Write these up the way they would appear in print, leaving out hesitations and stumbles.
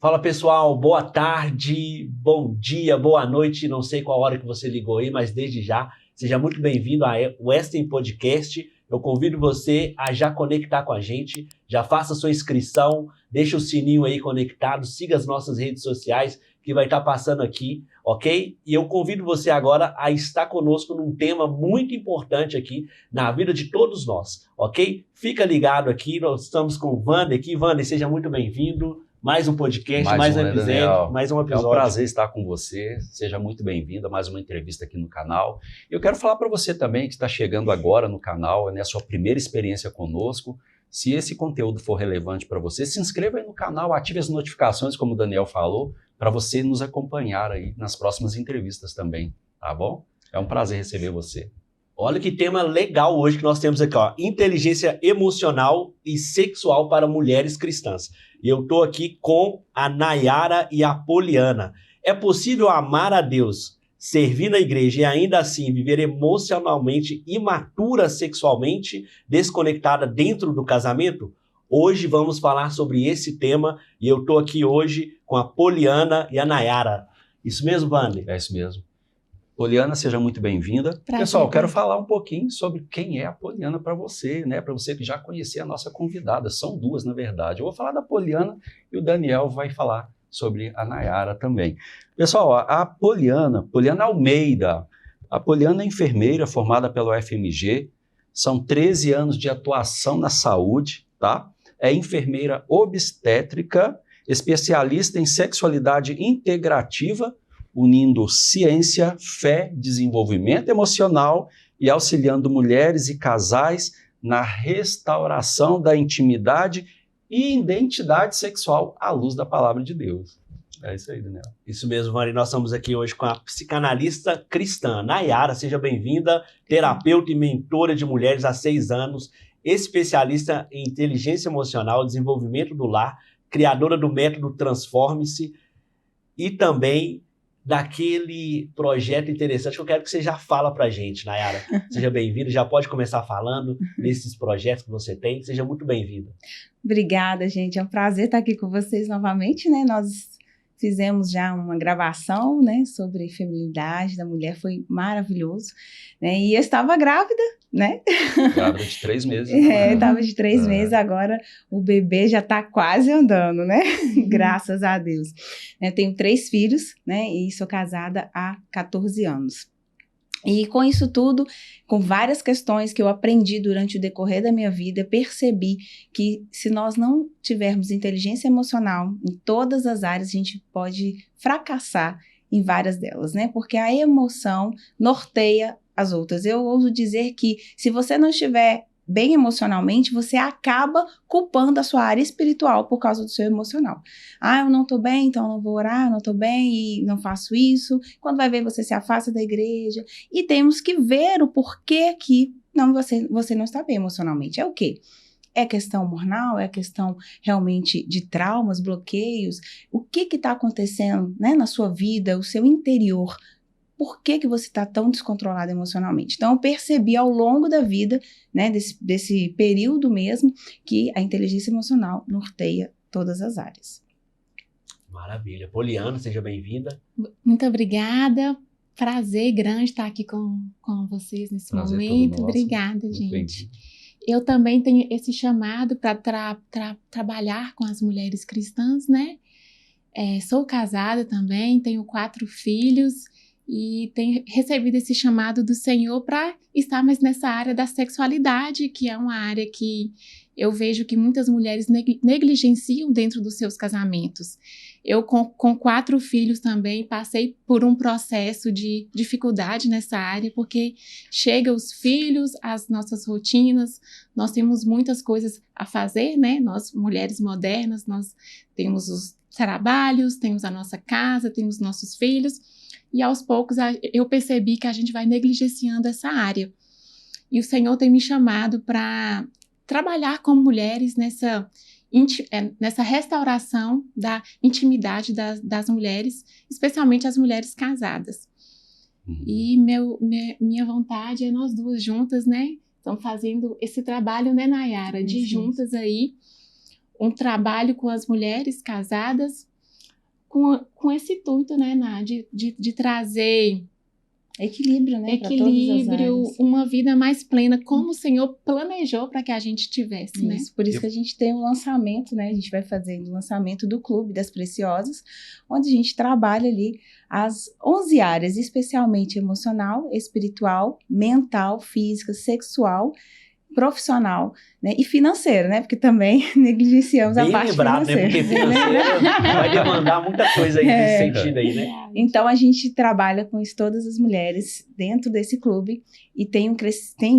Fala pessoal, boa tarde, bom dia, boa noite, não sei qual hora que você ligou aí, mas desde já, seja muito bem-vindo ao Western Podcast. Eu convido você a já conectar com a gente, já faça sua inscrição, deixa o sininho aí conectado, siga as nossas redes sociais que vai estar passando aqui, ok? E eu convido você agora a estar conosco num tema muito importante aqui na vida de todos nós, ok? Fica ligado aqui, nós estamos com o Wander aqui. Wander, seja muito bem-vindo. Mais um podcast, mais um episódio, Daniel. mais um episódio. É um prazer estar com você. Seja muito bem-vindo a mais uma entrevista aqui no canal. Eu quero falar para você também que está chegando agora no canal, né, a sua primeira experiência conosco. Se esse conteúdo for relevante para você, se inscreva aí no canal, ative as notificações, como o Daniel falou, para você nos acompanhar aí nas próximas entrevistas também, tá bom? É um prazer receber você. Olha que tema legal hoje que nós temos aqui, ó. Inteligência emocional e sexual para mulheres cristãs. E eu tô aqui com a Nayara e a Poliana. É possível amar a Deus, servir na igreja e ainda assim viver emocionalmente imatura sexualmente, desconectada dentro do casamento? Hoje vamos falar sobre esse tema e eu tô aqui hoje com a Poliana e a Nayara. Isso mesmo, Wander? É isso mesmo. Poliana, seja muito bem-vinda. Pessoal, quero falar um pouquinho sobre quem é a Poliana para você, né? Para você que já conhecia a nossa convidada. São duas, na verdade. Eu vou falar da Poliana e o Daniel vai falar sobre a Nayara também. Pessoal, a Poliana Almeida. A Poliana é enfermeira formada pela UFMG. São 13 anos de atuação na saúde, tá? É enfermeira obstétrica, especialista em sexualidade integrativa, unindo ciência, fé, desenvolvimento emocional e auxiliando mulheres e casais na restauração da intimidade e identidade sexual à luz da palavra de Deus. É isso aí, Daniel. Isso mesmo, Mari. Nós estamos aqui hoje com a psicanalista cristã, Nayara. Seja bem-vinda, terapeuta e mentora de mulheres há 6 anos, especialista em inteligência emocional, desenvolvimento do lar, criadora do método Transforme-se e também daquele projeto interessante que eu quero que você já fala pra gente, Nayara. Seja bem-vinda, já pode começar falando desses projetos que você tem. Seja muito bem-vinda. Obrigada, gente. É um prazer estar aqui com vocês novamente, né? Nós fizemos já uma gravação, né, sobre feminilidade da mulher, foi maravilhoso, né? E eu estava grávida, né? Grávida de 3 meses. Estava de 3 meses, agora o bebê já está quase andando, né? Graças a Deus. Eu tenho 3 filhos, né? E sou casada há 14 anos. E com isso tudo, com várias questões que eu aprendi durante o decorrer da minha vida, percebi que se nós não tivermos inteligência emocional em todas as áreas, a gente pode fracassar em várias delas, né? Porque a emoção norteia as outras. Eu ouso dizer que se você não estiver bem emocionalmente, você acaba culpando a sua área espiritual por causa do seu emocional. Ah, eu não tô bem, então eu não vou orar, eu não tô bem e não faço isso. Quando vai ver, você se afasta da igreja. E temos que ver o porquê que você não está bem emocionalmente. É o quê? É questão hormonal? É questão realmente de traumas, bloqueios? O que está acontecendo, né, na sua vida, o seu interior? Por que você está tão descontrolado emocionalmente? Então, eu percebi ao longo da vida, né, desse período mesmo, que a inteligência emocional norteia todas as áreas. Maravilha. Poliana, seja bem-vinda. Muito obrigada. Prazer grande estar aqui com vocês nesse momento. Obrigada, gente. Eu também tenho esse chamado para trabalhar com as mulheres cristãs, né? Sou casada também, tenho 4 filhos. E tenho recebido esse chamado do Senhor para estar mais nessa área da sexualidade, que é uma área que eu vejo que muitas mulheres negligenciam dentro dos seus casamentos. Eu, com 4 filhos também, passei por um processo de dificuldade nessa área, porque chegam os filhos, as nossas rotinas, nós temos muitas coisas a fazer, né? Nós, mulheres modernas, nós temos os trabalhos, temos a nossa casa, temos nossos filhos, e aos poucos eu percebi que a gente vai negligenciando essa área. E o Senhor tem me chamado para trabalhar com mulheres nessa restauração da intimidade das mulheres, especialmente as mulheres casadas. E minha vontade é nós duas juntas, né? Estamos fazendo esse trabalho, né, Nayara? De juntas aí, um trabalho com as mulheres casadas, com esse intuito, né, de trazer equilíbrio, né? Equilíbrio, uma vida mais plena, como o Senhor planejou para que a gente tivesse, né? Por isso que a gente tem o lançamento, né? A gente vai fazer o lançamento do Clube das Preciosas, onde a gente trabalha ali as 11 áreas, especialmente emocional, espiritual, mental, física, sexual, profissional, né, e financeiro, né, porque também negligenciamos a parte lembrado, financeira. Né, porque financeiro vai demandar muita coisa aí nesse sentido aí, né? Então a gente trabalha com isso, todas as mulheres dentro desse clube e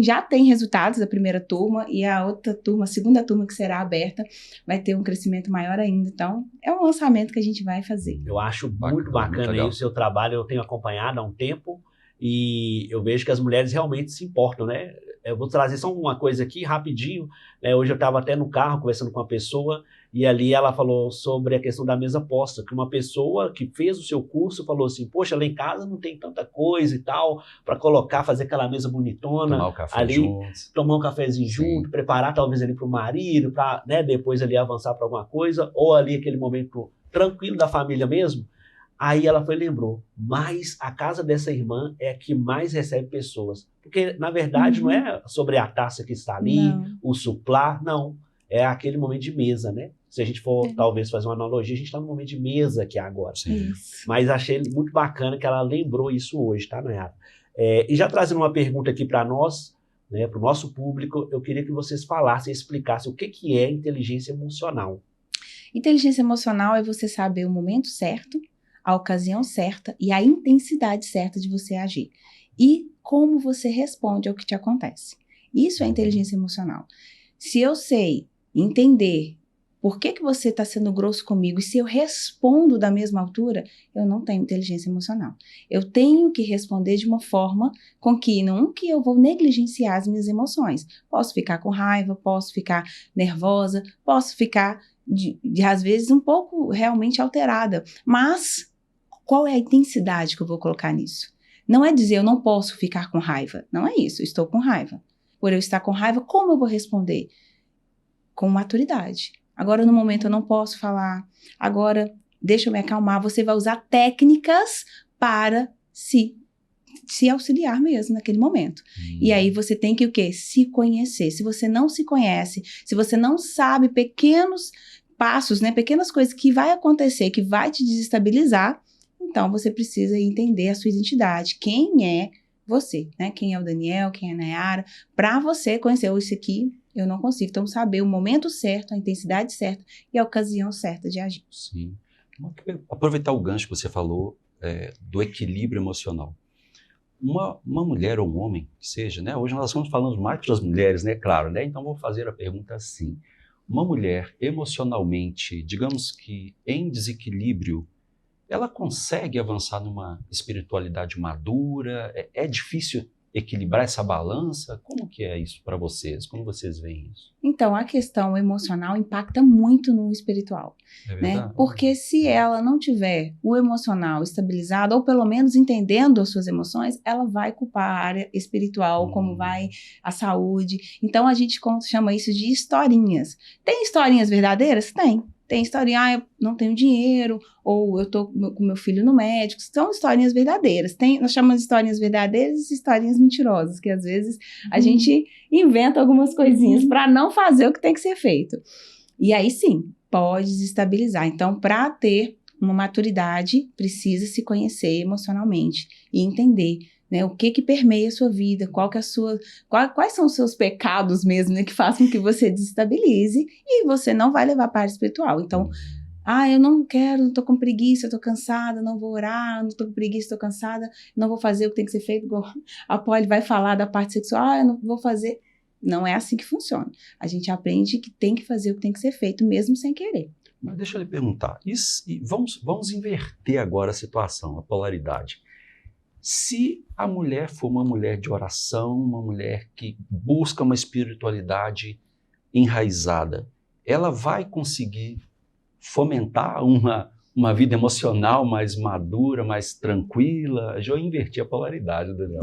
já tem resultados da primeira turma e a outra turma, a segunda turma que será aberta, vai ter um crescimento maior ainda. Então é um lançamento que a gente vai fazer. Eu acho muito bacana aí o seu trabalho, eu tenho acompanhado há um tempo e eu vejo que as mulheres realmente se importam, né? Eu vou trazer só uma coisa aqui, rapidinho. Hoje eu estava até no carro conversando com uma pessoa e ali ela falou sobre a questão da mesa posta, que uma pessoa que fez o seu curso falou assim, poxa, lá em casa não tem tanta coisa e tal, para colocar, fazer aquela mesa bonitona. Tomar um café ali, juntos. Tomar um cafezinho junto, preparar talvez ali para o marido, para, né, depois ali avançar para alguma coisa, ou ali aquele momento tranquilo da família mesmo. Aí ela lembrou, mas a casa dessa irmã é a que mais recebe pessoas. Porque, na verdade, não é sobre a taça que está ali, o suplá, não. É aquele momento de mesa, né? Se a gente for, talvez, fazer uma analogia, a gente está no momento de mesa aqui agora. Sim. Mas achei muito bacana que ela lembrou isso hoje, tá, Nayara? E já trazendo uma pergunta aqui para nós, né, para o nosso público, eu queria que vocês falassem, explicassem o que é inteligência emocional. Inteligência emocional é você saber o momento certo, a ocasião certa e a intensidade certa de você agir. E como você responde ao que te acontece. Isso é inteligência emocional. Se eu sei entender por que você está sendo grosso comigo e se eu respondo da mesma altura, eu não tenho inteligência emocional. Eu tenho que responder de uma forma com que não que eu vou negligenciar as minhas emoções. Posso ficar com raiva, posso ficar nervosa, posso ficar, às vezes, um pouco realmente alterada. Mas qual é a intensidade que eu vou colocar nisso? Não é dizer eu não posso ficar com raiva. Não é isso, eu estou com raiva. Por eu estar com raiva, como eu vou responder? Com maturidade. Agora, no momento, eu não posso falar. Agora, deixa eu me acalmar. Você vai usar técnicas para se auxiliar mesmo naquele momento. E aí, você tem que o quê? Se conhecer. Se você não se conhece, se você não sabe pequenos passos, né, pequenas coisas que vai acontecer, que vai te desestabilizar, então, você precisa entender a sua identidade. Quem é você, né? Quem é o Daniel, quem é a Nayara, para você conhecer isso aqui, eu não consigo. Então, saber o momento certo, a intensidade certa e a ocasião certa de agir. Sim. Aproveitar o gancho que você falou do equilíbrio emocional. Uma mulher ou um homem, que seja, né? Hoje nós estamos falando mais para as mulheres, né? Claro, né? Então, vou fazer a pergunta assim. Uma mulher emocionalmente, digamos que em desequilíbrio, ela consegue avançar numa espiritualidade madura? É difícil equilibrar essa balança? Como que é isso para vocês? Como vocês veem isso? Então, a questão emocional impacta muito no espiritual, né? Porque se ela não tiver o emocional estabilizado, ou pelo menos entendendo as suas emoções, ela vai culpar a área espiritual, como vai a saúde. Então, a gente chama isso de historinhas. Tem historinhas verdadeiras? Tem. Tem historinha, eu não tenho dinheiro, ou eu tô com meu filho no médico. São historinhas verdadeiras. Nós chamamos de historinhas verdadeiras e historinhas mentirosas, que às vezes a gente inventa algumas coisinhas para não fazer o que tem que ser feito. E aí sim, pode desestabilizar. Então, para ter uma maturidade, precisa se conhecer emocionalmente e entender, né, o que permeia a sua vida, quais são os seus pecados mesmo, né, que fazem com que você desestabilize e você não vai levar para a espiritual. Então, eu não quero, não tô com preguiça, eu tô cansada, não vou orar, não tô com preguiça, tô cansada, não vou fazer o que tem que ser feito, igual a Polly vai falar da parte sexual, eu não vou fazer. Não é assim que funciona. A gente aprende que tem que fazer o que tem que ser feito, mesmo sem querer. Mas deixa eu lhe perguntar, vamos inverter agora a situação, a polaridade. Se a mulher for uma mulher de oração, uma mulher que busca uma espiritualidade enraizada, ela vai conseguir fomentar uma vida emocional mais madura, mais tranquila. Já inverti a polaridade, Daniel.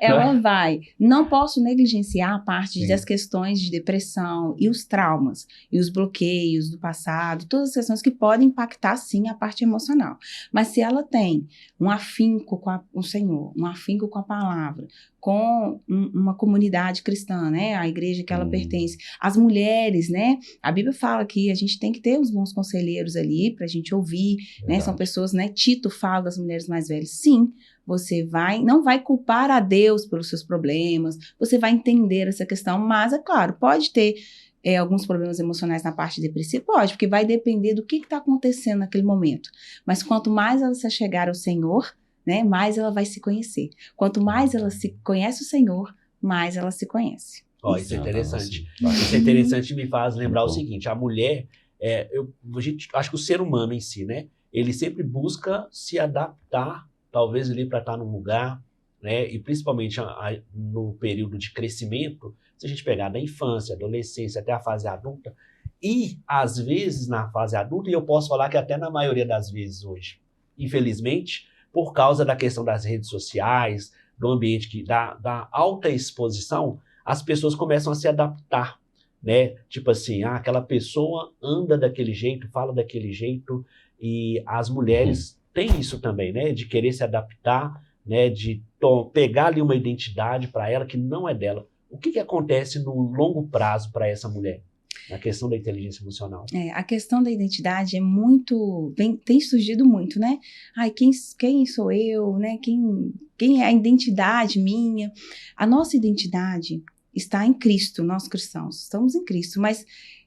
Ela vai. Não posso negligenciar a parte das questões de depressão e os traumas, e os bloqueios do passado, todas as questões que podem impactar, sim, a parte emocional. Mas se ela tem um afinco com o Senhor, um afinco com a palavra, com uma comunidade cristã, né? A igreja que ela pertence, as mulheres, né? A Bíblia fala que a gente tem que ter uns bons conselheiros ali para a gente ouvir, né? São pessoas, né? Tito fala das mulheres mais velhas. Sim, você não vai culpar a Deus pelos seus problemas, você vai entender essa questão, mas é claro, pode ter alguns problemas emocionais na parte depressiva, pode, porque vai depender do que está acontecendo naquele momento. Mas quanto mais ela se chegar ao Senhor, né, mais ela vai se conhecer. Quanto mais ela se conhece o Senhor, mais ela se conhece. Isso é interessante. Isso é interessante, me faz lembrar o seguinte, a mulher, a gente, acho que o ser humano em si, né, ele sempre busca se adaptar, talvez ali para estar num lugar, né, e principalmente no período de crescimento, se a gente pegar da infância, adolescência, até a fase adulta, e às vezes na fase adulta, e eu posso falar que até na maioria das vezes hoje, infelizmente, por causa da questão das redes sociais, do ambiente da alta exposição, as pessoas começam a se adaptar, né? Tipo assim, aquela pessoa anda daquele jeito, fala daquele jeito, e as mulheres têm isso também, né? De querer se adaptar, né? De pegar ali uma identidade para ela que não é dela. O que acontece no longo prazo para essa mulher? Na questão da inteligência emocional. A questão da identidade é muito, tem surgido muito, né? Quem sou eu, né? Quem é a identidade minha? A nossa identidade está em Cristo, nós cristãos, estamos em Cristo, mas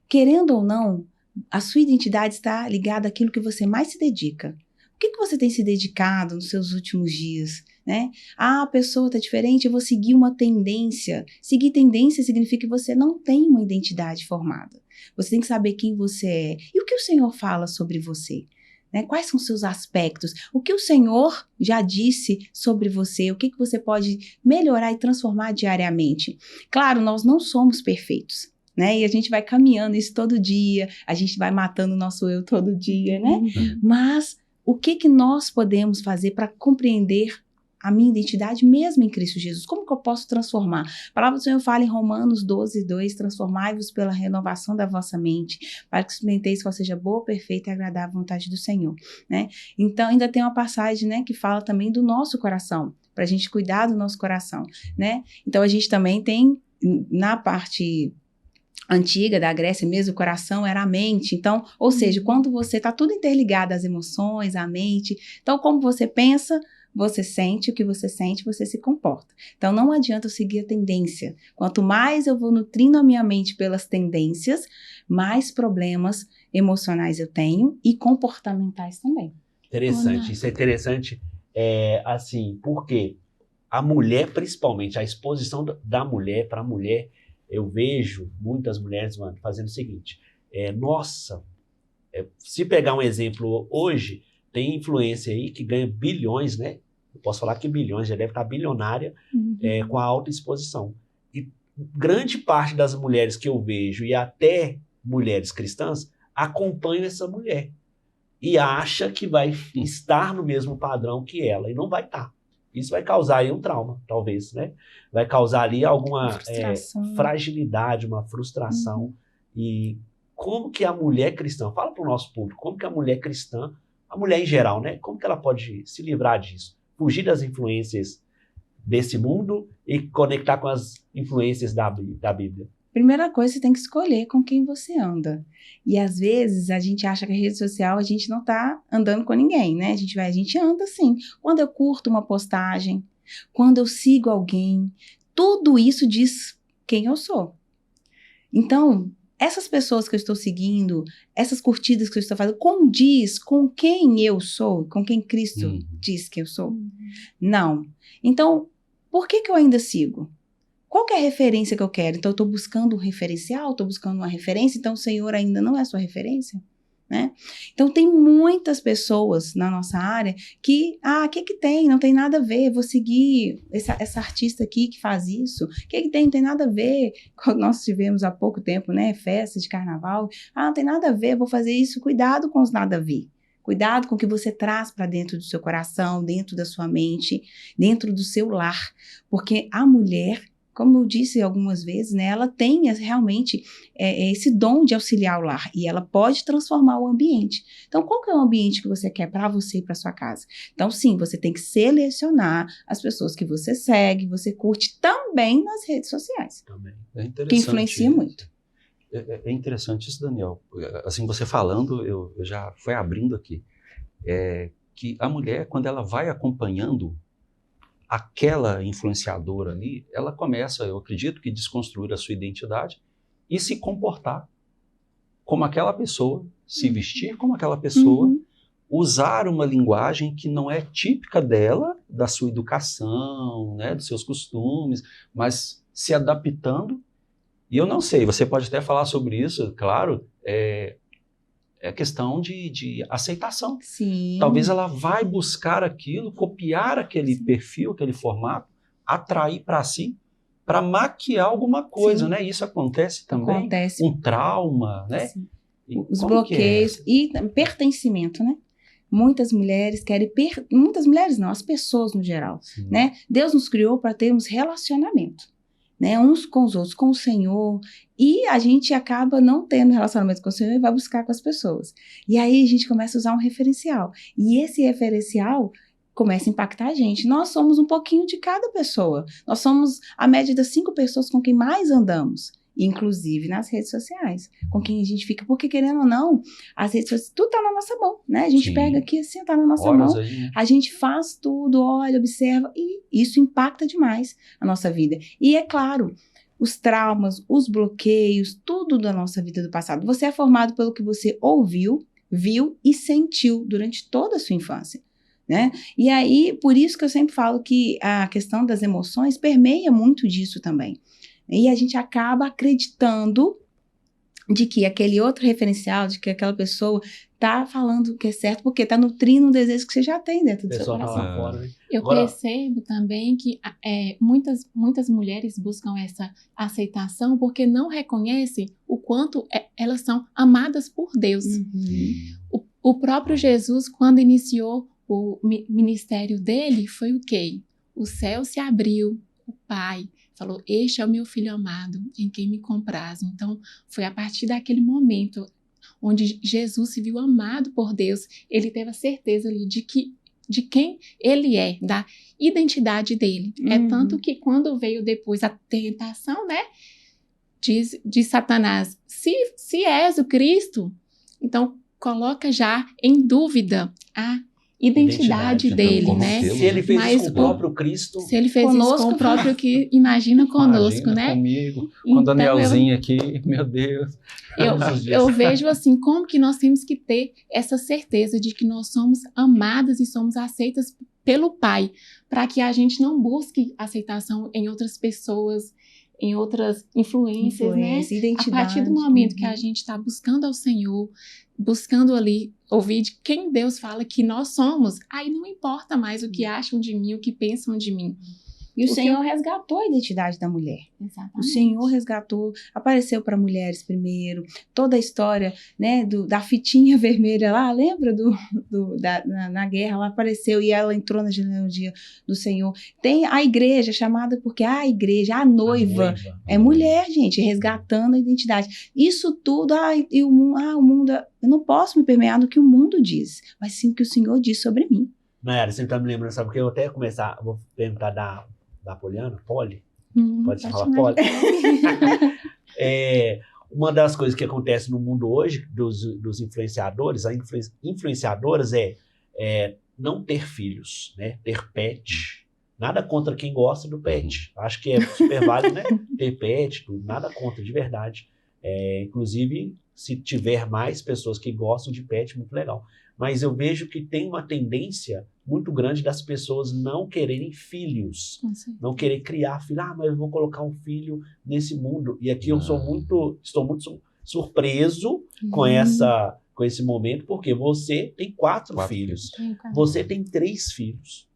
querendo ou não, a sua identidade está ligada àquilo que você mais se dedica. O que você tem se dedicado nos seus últimos dias? Né? A pessoa está diferente, eu vou seguir uma tendência. Seguir tendência significa que você não tem uma identidade formada. Você tem que saber quem você é. E o que o Senhor fala sobre você? Né? Quais são os seus aspectos? O que o Senhor já disse sobre você? O que você pode melhorar e transformar diariamente? Claro, nós não somos perfeitos. Né? E a gente vai caminhando isso todo dia, a gente vai matando o nosso eu todo dia, né? Mas o que nós podemos fazer para compreender a minha identidade mesmo em Cristo Jesus? Como que eu posso transformar? A palavra do Senhor fala em Romanos 12:2, transformai-vos pela renovação da vossa mente, para que experimenteis qual seja boa, perfeita e agradável vontade do Senhor, né? Então, ainda tem uma passagem, né, que fala também do nosso coração, para a gente cuidar do nosso coração, né? Então, a gente também tem, na parte antiga da Grécia mesmo, o coração era a mente. Então, ou seja, quando você está tudo interligado às emoções, à mente, então como você pensa, você sente, o que você sente, você se comporta. Então, não adianta eu seguir a tendência. Quanto mais eu vou nutrindo a minha mente pelas tendências, mais problemas emocionais eu tenho e comportamentais também. Interessante, isso é interessante, assim, porque a mulher, principalmente, a exposição da mulher para a mulher, eu vejo muitas mulheres, mano, fazendo o seguinte, se pegar um exemplo hoje, tem influência aí que ganha bilhões, né? Eu posso falar que bilhões, já deve estar bilionária com a alta exposição. E grande parte das mulheres que eu vejo, e até mulheres cristãs, acompanham essa mulher. E acha que vai estar no mesmo padrão que ela, e não vai estar. Isso vai causar aí um trauma, talvez, né? Vai causar ali alguma fragilidade, uma frustração. E como que a mulher cristã, fala para o nosso público, como que a mulher cristã, a mulher em geral, né? Como que ela pode se livrar disso? Fugir das influências desse mundo e conectar com as influências da Bíblia. Primeira coisa, você tem que escolher com quem você anda. E às vezes a gente acha que a rede social a gente não está andando com ninguém, né? A gente anda sim. Quando eu curto uma postagem, quando eu sigo alguém, tudo isso diz quem eu sou. Então, essas pessoas que eu estou seguindo, essas curtidas que eu estou fazendo, condiz com quem eu sou, com quem Cristo diz que eu sou? Não. Então, por que eu ainda sigo? Qual que é a referência que eu quero? Então, eu estou buscando um referencial, estou buscando uma referência, então o Senhor ainda não é a sua referência? Né? Então, tem muitas pessoas na nossa área que, que tem? Não tem nada a ver, vou seguir essa artista aqui que faz isso. O que tem? Não tem nada a ver. Nós tivemos há pouco tempo, né, festa de carnaval. Não tem nada a ver, vou fazer isso. Cuidado com os nada a ver. Cuidado com o que você traz para dentro do seu coração, dentro da sua mente, dentro do seu lar. Porque a mulher, como eu disse algumas vezes, né, ela tem realmente esse dom de auxiliar o lar e ela pode transformar o ambiente. Então, qual que é o ambiente que você quer para você e para sua casa? Então, sim, você tem que selecionar as pessoas que você segue, você curte também nas redes sociais. Também. Que influencia muito. É interessante isso, Daniel. Assim, você falando, eu já fui abrindo aqui. Que a mulher, quando ela vai acompanhando aquela influenciadora ali, ela começa, eu acredito, que desconstruir a sua identidade e se comportar como aquela pessoa, se vestir como aquela pessoa, usar uma linguagem que não é típica dela, da sua educação, né, dos seus costumes, mas se adaptando. E eu não sei, você pode até falar sobre isso, claro, é questão de aceitação. Sim. Talvez ela vai buscar aquilo, copiar aquele perfil, aquele formato, atrair para si, para maquiar alguma coisa, né? Isso acontece também. Acontece. Um trauma, né? Os bloqueios e pertencimento, né? Muitas mulheres querem... Muitas mulheres não, as pessoas no geral, né? Deus nos criou para termos relacionamento, né, uns com os outros, com o Senhor, e a gente acaba não tendo relacionamento com o Senhor e vai buscar com as pessoas. E aí a gente começa a usar um referencial, e esse referencial começa a impactar a gente. Nós somos um pouquinho de cada pessoa, nós somos a média das 5 pessoas com quem mais andamos, inclusive nas redes sociais, com quem a gente fica, porque querendo ou não, as redes sociais, tudo tá na nossa mão, né? A gente pega aqui assim, tá na nossa mão, aí, né? A gente faz tudo, olha, observa, e isso impacta demais a nossa vida. E é claro, os traumas, os bloqueios, tudo da nossa vida do passado. Você é formado pelo que você ouviu, viu e sentiu durante toda a sua infância, né? E aí, por isso que eu sempre falo que a questão das emoções permeia muito disso também. E a gente acaba acreditando de que aquele outro referencial, de que aquela pessoa está falando que é certo, porque está nutrindo um desejo que você já tem dentro do seu coração. Tá lá fora, né? Eu percebo também que muitas mulheres buscam essa aceitação porque não reconhecem o quanto elas são amadas por Deus. O próprio Jesus, quando iniciou o ministério dele, foi o quê? O céu se abriu, o Pai falou, este é o meu filho amado, em quem me comprazo. Então, foi a partir daquele momento onde Jesus se viu amado por Deus, ele teve a certeza ali de quem ele é, da identidade dele. É tanto que quando veio depois a tentação, né, de Satanás, se és o Cristo, então coloca já em dúvida a identidade dele, então, né? Se ele fez isso com o próprio Cristo... Se ele fez isso com o próprio que imagina conosco, né? Comigo, com o Danielzinho aqui, meu Deus. Eu vejo assim, como que nós temos que ter essa certeza de que nós somos amadas e somos aceitas pelo Pai, para que a gente não busque aceitação em outras pessoas, em outras influências, né? Identidade. A partir do momento que a gente está buscando ao Senhor, buscando ali ouvir de quem Deus fala que nós somos, aí não importa mais o que acham de mim, o que pensam de mim. E o Senhor resgatou a identidade da mulher. Exatamente. O Senhor resgatou, apareceu para mulheres primeiro, toda a história, né, da fitinha vermelha lá, lembra na guerra, lá apareceu e ela entrou na genealogia do Senhor. Tem a igreja chamada porque a igreja, a noiva é mulher, gente, resgatando a identidade. Isso tudo, o mundo, eu não posso me permear no que o mundo diz, mas sim o que o Senhor diz sobre mim. Nayara, você tá me lembrando, sabe? Porque eu até vou perguntar da Poliana, Poli? Pode falar Poli? Uma das coisas que acontece no mundo hoje, dos influenciadores, influenciadoras é não ter filhos, né? Ter pet. Nada contra quem gosta do pet. Acho que é super válido, né? Ter pet, tudo. Nada contra, de verdade. Inclusive, se tiver mais pessoas que gostam de pet, muito legal. Mas eu vejo que tem uma tendência muito grande das pessoas não quererem filhos, não querer criar filho. Mas eu vou colocar um filho nesse mundo. E aqui eu estou muito surpreso com esse momento, porque você tem 4 filhos, você tem 3 filhos,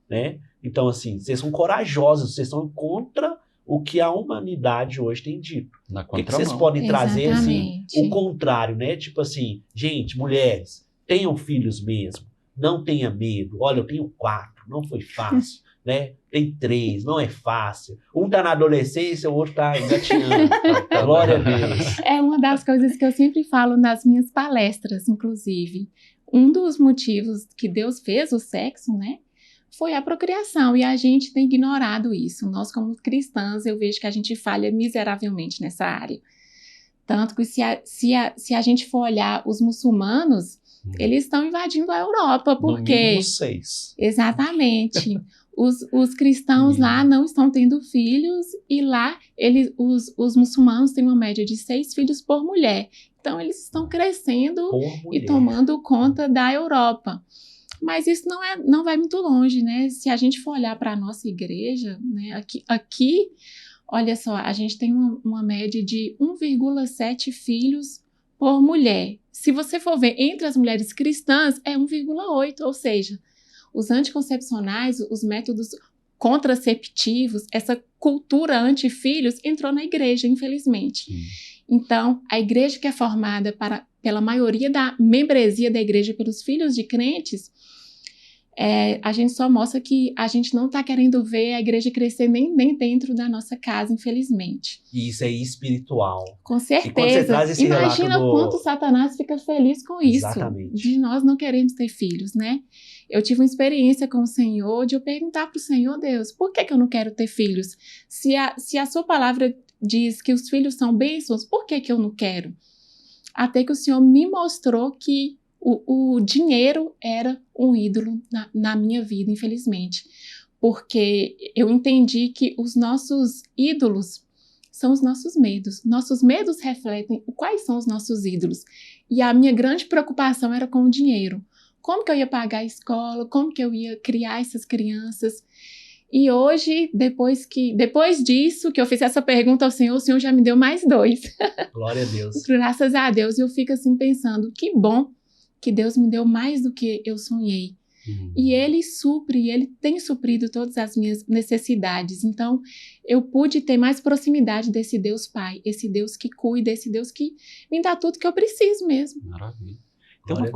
né? Então, assim, vocês são corajosos, vocês são contra o que a humanidade hoje tem dito. O que vocês podem trazer, assim, o contrário, né? Tipo assim, gente, mulheres, tenham filhos mesmo. Não tenha medo. Olha, eu tenho 4, não foi fácil. Né? Tem 3, não é fácil. Um tá na adolescência, o outro tá engatinhando. Glória a Deus. É uma das coisas que eu sempre falo nas minhas palestras, inclusive. Um dos motivos que Deus fez o sexo, né, foi a procriação, e a gente tem ignorado isso. Nós, como cristãs, eu vejo que a gente falha miseravelmente nessa área. Tanto que se a gente for olhar os muçulmanos, eles estão invadindo a Europa, porque... No mínimo 6. Exatamente. Os cristãos lá não estão tendo filhos, e lá os muçulmanos têm uma média de 6 filhos por mulher. Então, eles estão crescendo e tomando conta da Europa. Mas isso não vai muito longe, né? Se a gente for olhar para a nossa igreja, né? Aqui, olha só, a gente tem uma média de 1,7 filhos por mulher. Se você for ver entre as mulheres cristãs, é 1,8, ou seja, os anticoncepcionais, os métodos contraceptivos, essa cultura anti-filhos entrou na igreja, infelizmente. Então, a igreja que é formada pela maioria da membresia da igreja pelos filhos de crentes, a gente só mostra que a gente não está querendo ver a igreja crescer nem dentro da nossa casa, infelizmente. E isso é espiritual. Com certeza. Imagina quanto Satanás fica feliz com isso. Exatamente. De nós não queremos ter filhos, né? Eu tive uma experiência com o Senhor de eu perguntar para o Senhor, Deus, por que eu não quero ter filhos? Se a sua palavra diz que os filhos são bênçãos, por que eu não quero? Até que o Senhor me mostrou que o dinheiro era um ídolo na minha vida, infelizmente. Porque eu entendi que os nossos ídolos são os nossos medos. Nossos medos refletem quais são os nossos ídolos. E a minha grande preocupação era com o dinheiro. Como que eu ia pagar a escola? Como que eu ia criar essas crianças? E hoje, depois disso, que eu fiz essa pergunta ao Senhor, o Senhor já me deu mais 2. Glória a Deus. Graças a Deus. Eu fico assim pensando, que bom que Deus me deu mais do que eu sonhei. E Ele supre, Ele tem suprido todas as minhas necessidades. Então, eu pude ter mais proximidade desse Deus Pai, esse Deus que cuida, esse Deus que me dá tudo que eu preciso mesmo. Maravilha.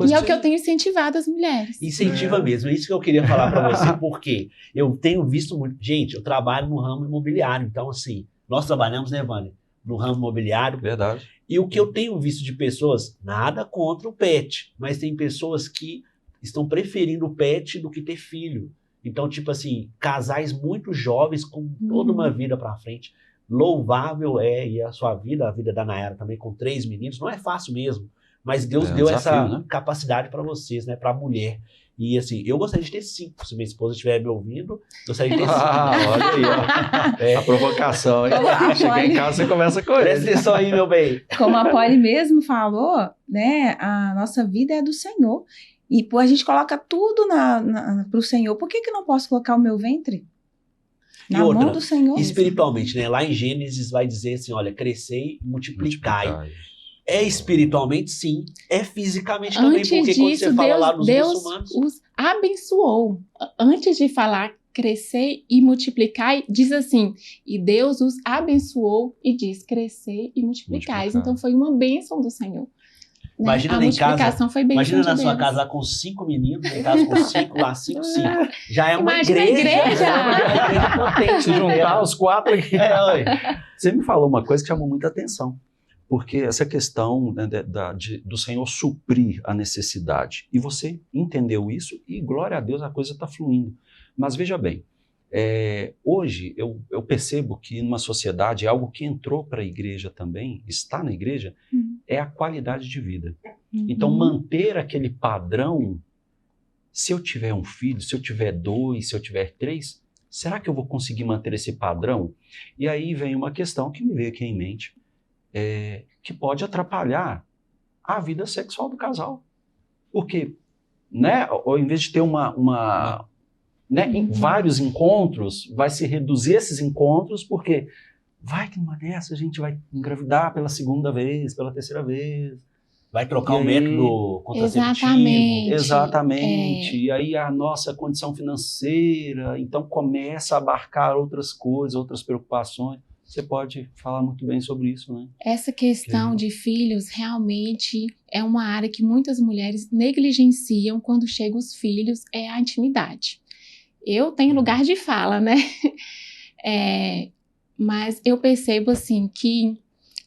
E é o que eu tenho incentivado as mulheres. Incentiva mesmo, é isso que eu queria falar para você, porque eu tenho visto muito... Gente, eu trabalho no ramo imobiliário, então assim, nós trabalhamos, né, Vânia, no ramo imobiliário. Verdade. E o que eu tenho visto de pessoas, nada contra o pet, mas tem pessoas que estão preferindo o pet do que ter filho. Então, tipo assim, casais muito jovens com toda uma vida para frente. Louvável e a sua vida, a vida da Nayara também, com 3 meninos, não é fácil mesmo. Mas Deus deu essa capacidade para vocês, né? Para a mulher. E assim, eu gostaria de ter 5. Se minha esposa estiver me ouvindo, gostaria de ter 5. Olha aí, ó. A provocação, hein? Chegar em casa, você conversa com ele. Presta atenção aí, meu bem. Como a Polly mesmo falou, né? A nossa vida é do Senhor. E a gente coloca tudo para o Senhor. Por que não posso colocar o meu ventre na mão do Senhor? Espiritualmente, né? Lá em Gênesis vai dizer assim, olha, crescei e multiplicai. É espiritualmente, sim. É fisicamente também, antes porque disso, quando você fala lá nos muçulmanos... Deus os abençoou. Antes de falar crescer e multiplicar, diz assim, e Deus os abençoou e diz crescer e multiplicai. Então foi uma bênção do Senhor. Imagina, né? A multiplicação foi bênção imagina na de sua Deus. casa lá com 5 meninos, em casa com 5, lá 5. Já é uma Imagina igreja. a igreja. Potente. Se juntar os 4 aqui. Você me falou uma coisa que chamou muita atenção. Porque essa questão, né, do Senhor suprir a necessidade. E você entendeu isso e, glória a Deus, a coisa está fluindo. Mas veja bem, hoje eu percebo que numa sociedade, algo que entrou para a igreja também, está na igreja, é a qualidade de vida. Então, manter aquele padrão, se eu tiver um filho, se eu tiver 2, se eu tiver 3, será que eu vou conseguir manter esse padrão? E aí vem uma questão que me veio aqui em mente, que pode atrapalhar a vida sexual do casal. Porque, né, ao invés de ter vários encontros, vai se reduzir esses encontros, porque vai que numa dessa a gente vai engravidar pela 2ª vez, pela 3ª vez. Vai trocar o método contraceptivo. Exatamente. E aí a nossa condição financeira, então começa a abarcar outras coisas, outras preocupações. Você pode falar muito bem sobre isso, né? Essa questão de filhos realmente é uma área que muitas mulheres negligenciam quando chegam os filhos, é a intimidade. Eu tenho lugar de fala, né? Mas eu percebo, assim, que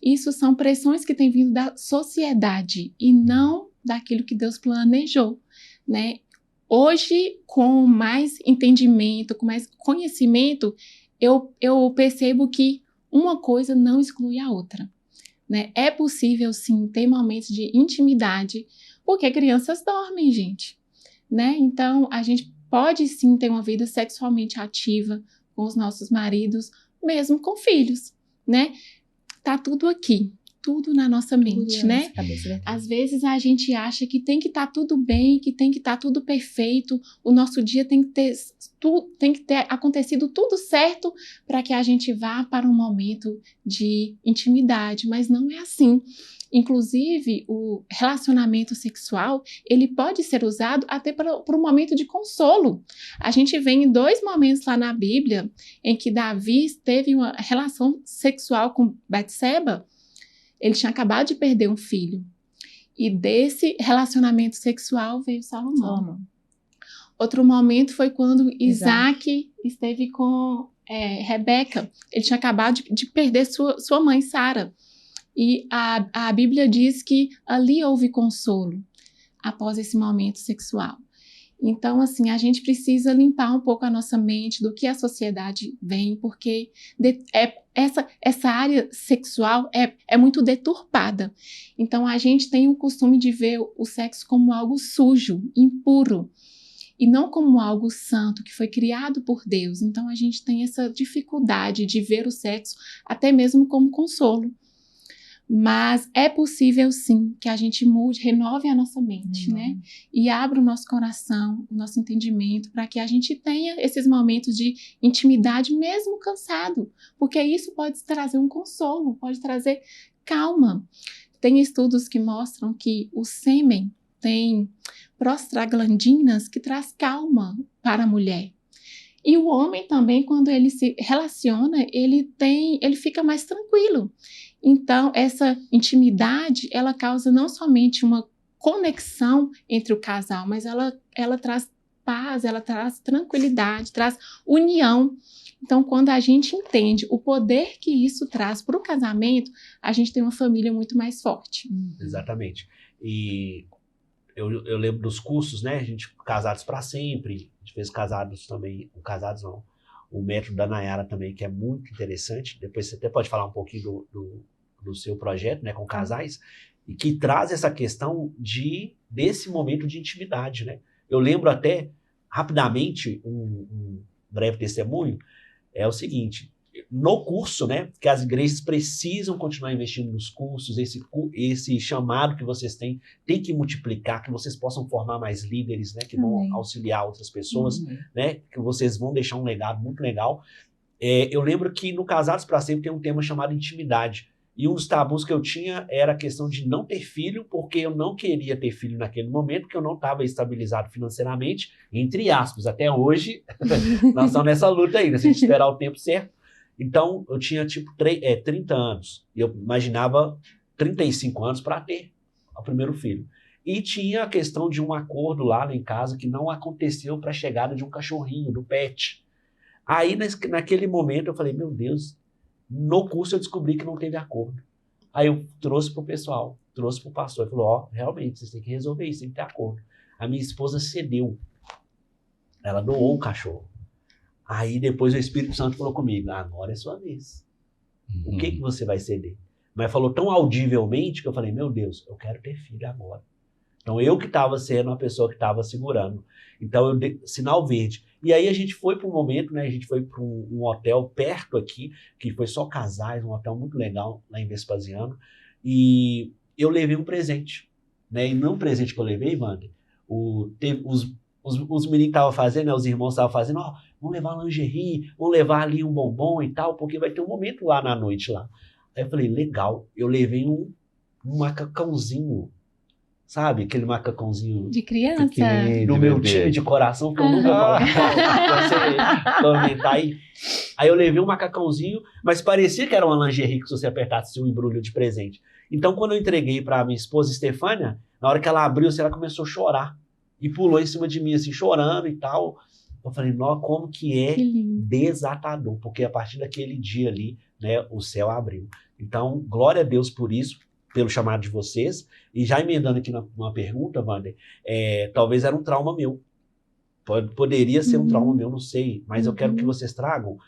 isso são pressões que têm vindo da sociedade e não daquilo que Deus planejou, né? Hoje, com mais entendimento, com mais conhecimento, eu percebo que uma coisa não exclui a outra, né? É possível, sim, ter momentos de intimidade, porque crianças dormem, gente, né? Então, a gente pode, sim, ter uma vida sexualmente ativa com os nossos maridos, mesmo com filhos, né? Tá tudo aqui, tudo na nossa mente, né? Às vezes a gente acha que tem que estar tudo bem, que tem que estar tudo perfeito, o nosso dia tem que ter acontecido tudo certo para que a gente vá para um momento de intimidade, mas não é assim. Inclusive, o relacionamento sexual, ele pode ser usado até para um momento de consolo. A gente vê em 2 momentos lá na Bíblia em que Davi teve uma relação sexual com Betseba. Ele tinha acabado de perder um filho. E desse relacionamento sexual veio Salomão. Outro momento foi quando Isaac esteve com Rebeca. Ele tinha acabado de perder sua mãe, Sara. E a Bíblia diz que ali houve consolo após esse momento sexual. Então, assim, a gente precisa limpar um pouco a nossa mente do que a sociedade vem, porque essa área sexual é muito deturpada. Então, a gente tem o costume de ver o sexo como algo sujo, impuro, e não como algo santo, que foi criado por Deus. Então, a gente tem essa dificuldade de ver o sexo até mesmo como consolo. Mas é possível, sim, que a gente mude, renove a nossa mente, né? E abra o nosso coração, o nosso entendimento, para que a gente tenha esses momentos de intimidade, mesmo cansado. Porque isso pode trazer um consolo, pode trazer calma. Tem estudos que mostram que o sêmen tem prostaglandinas que traz calma para a mulher. E o homem também, quando ele se relaciona, ele fica mais tranquilo. Então, essa intimidade, ela causa não somente uma conexão entre o casal, mas ela traz paz, ela traz tranquilidade, traz união. Então, quando a gente entende o poder que isso traz para o casamento, a gente tem uma família muito mais forte. Exatamente. E eu lembro dos cursos, né? A gente, Casados para Sempre, a gente fez Casados também, Casados não, o método da Nayara também, que é muito interessante. Depois você até pode falar um pouquinho do seu projeto, né, com casais, e que traz essa questão desse momento de intimidade, né? Eu lembro até, rapidamente, um breve testemunho, é o seguinte: no curso, né, que as igrejas precisam continuar investindo nos cursos, esse chamado que vocês têm, tem que multiplicar, que vocês possam formar mais líderes, né, que vão auxiliar outras pessoas, né, que vocês vão deixar um legado muito legal. Eu lembro que no Casados para Sempre tem um tema chamado intimidade, e um dos tabus que eu tinha era a questão de não ter filho, porque eu não queria ter filho naquele momento, porque eu não estava estabilizado financeiramente, entre aspas. Até hoje, nós estamos nessa luta aí, né, se a gente esperar o tempo certo. Então, eu tinha, 30 anos. E eu imaginava 35 anos para ter o primeiro filho. E tinha a questão de um acordo lá em casa que não aconteceu para a chegada de um cachorrinho, do pet. Aí, naquele momento, eu falei, meu Deus, no curso eu descobri que não teve acordo. Aí eu trouxe para o pessoal, trouxe para o pastor. Ele falou, realmente, vocês têm que resolver isso, tem que ter acordo. A minha esposa cedeu. Ela doou o cachorro. Aí depois o Espírito Santo falou comigo, agora é sua vez. O que você vai ceder? Mas falou tão audivelmente que eu falei, meu Deus, eu quero ter filho agora. Então eu que estava sendo a pessoa que estava segurando. Então eu dei sinal verde. E aí a gente foi para um momento, né? A gente foi para um hotel perto aqui, que foi só casais, um hotel muito legal lá em Vespasiano. E eu levei um presente, né? E não um presente que eu levei, Wander, os meninos estavam fazendo, né, os irmãos estavam fazendo, vamos levar lingerie, vamos levar ali um bombom e tal, porque vai ter um momento lá na noite lá. Aí eu falei, legal, eu levei um macacãozinho Sabe? Aquele macacãozinho De criança. No meu time de coração, que eu nunca vou você comentar aí. Aí eu levei um macacãozinho, mas parecia que era uma lingerie que se você apertasse um embrulho de presente. Então, quando eu entreguei para minha esposa Estefânia, na hora que ela abriu, ela começou a chorar. E pulou em cima de mim, assim, chorando e tal. Eu falei, nossa, como que é desatador. Porque a partir daquele dia ali, né, o céu abriu. Então, glória a Deus por isso, pelo chamado de vocês. E já emendando aqui numa pergunta, Wander, talvez era um trauma meu. Poderia ser um trauma meu, não sei. Mas eu quero que vocês tragam,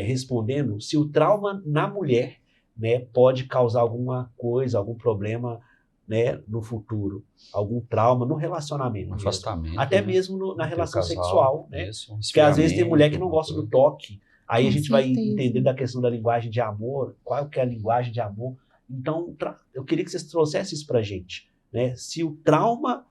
respondendo, se o trauma na mulher, né, pode causar alguma coisa, algum problema, né, no futuro. Algum trauma no relacionamento. Afastamento. Até mesmo na relação casal, sexual. Né? Isso, porque às vezes tem mulher que não gosta do toque. Aí a gente vai certeza. entender da questão da linguagem de amor, qual que é a linguagem de amor. Então, eu queria que vocês trouxessem isso pra gente, né? Se o trauma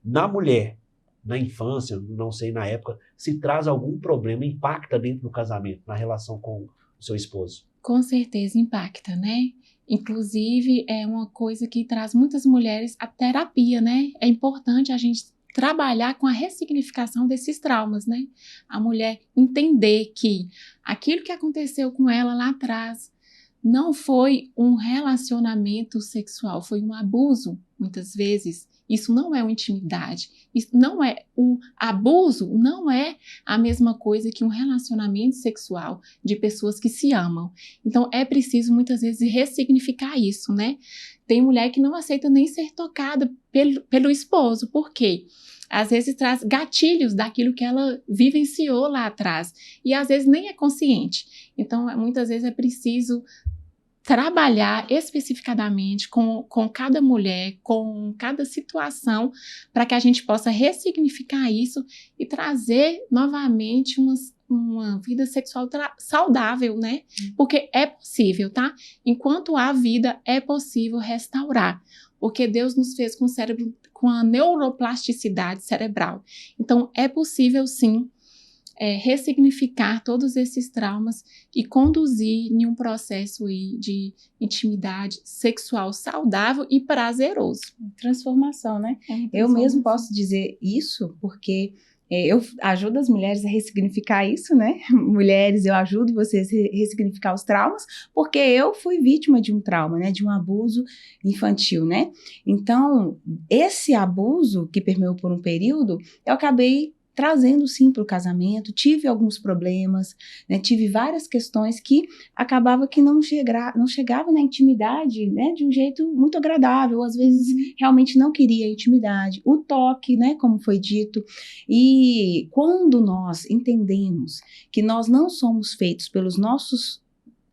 na mulher, na infância, não sei, na época, se traz algum problema, impacta dentro do casamento, na relação com o seu esposo. Com certeza impacta, né? Inclusive, é uma coisa que traz muitas mulheres à terapia, né? É importante a gente trabalhar com a ressignificação desses traumas, né? A mulher entender que aquilo que aconteceu com ela lá atrás não foi um relacionamento sexual, foi um abuso, muitas vezes. Isso não é uma intimidade. Isso não é o abuso, não é a mesma coisa que um relacionamento sexual de pessoas que se amam. Então, é preciso, muitas vezes, ressignificar isso, né? Tem mulher que não aceita nem ser tocada pelo esposo. Por quê? Às vezes traz gatilhos daquilo que ela vivenciou lá atrás. E, às vezes, nem é consciente. Então, muitas vezes é preciso trabalhar especificadamente com cada mulher, com cada situação, para que a gente possa ressignificar isso e trazer novamente uma vida sexual saudável, né? Porque é possível, tá? Enquanto há vida, é possível restaurar. Porque Deus nos fez com o cérebro, com a neuroplasticidade cerebral. Então, é possível, sim, ressignificar todos esses traumas e conduzir em um processo aí de intimidade sexual saudável e prazeroso. Transformação, né? Eu mesmo posso dizer isso porque eu ajudo as mulheres a ressignificar isso, né? Mulheres, eu ajudo vocês a ressignificar os traumas, porque eu fui vítima de um trauma, né? De um abuso infantil, né? Então, esse abuso que permeou por um período, eu acabei trazendo sim para o casamento, tive alguns problemas, né, tive várias questões que acabava que não chegava na intimidade, né, de um jeito muito agradável, às vezes realmente não queria a intimidade, o toque, né, como foi dito, e quando nós entendemos que nós não somos feitos pelos nossos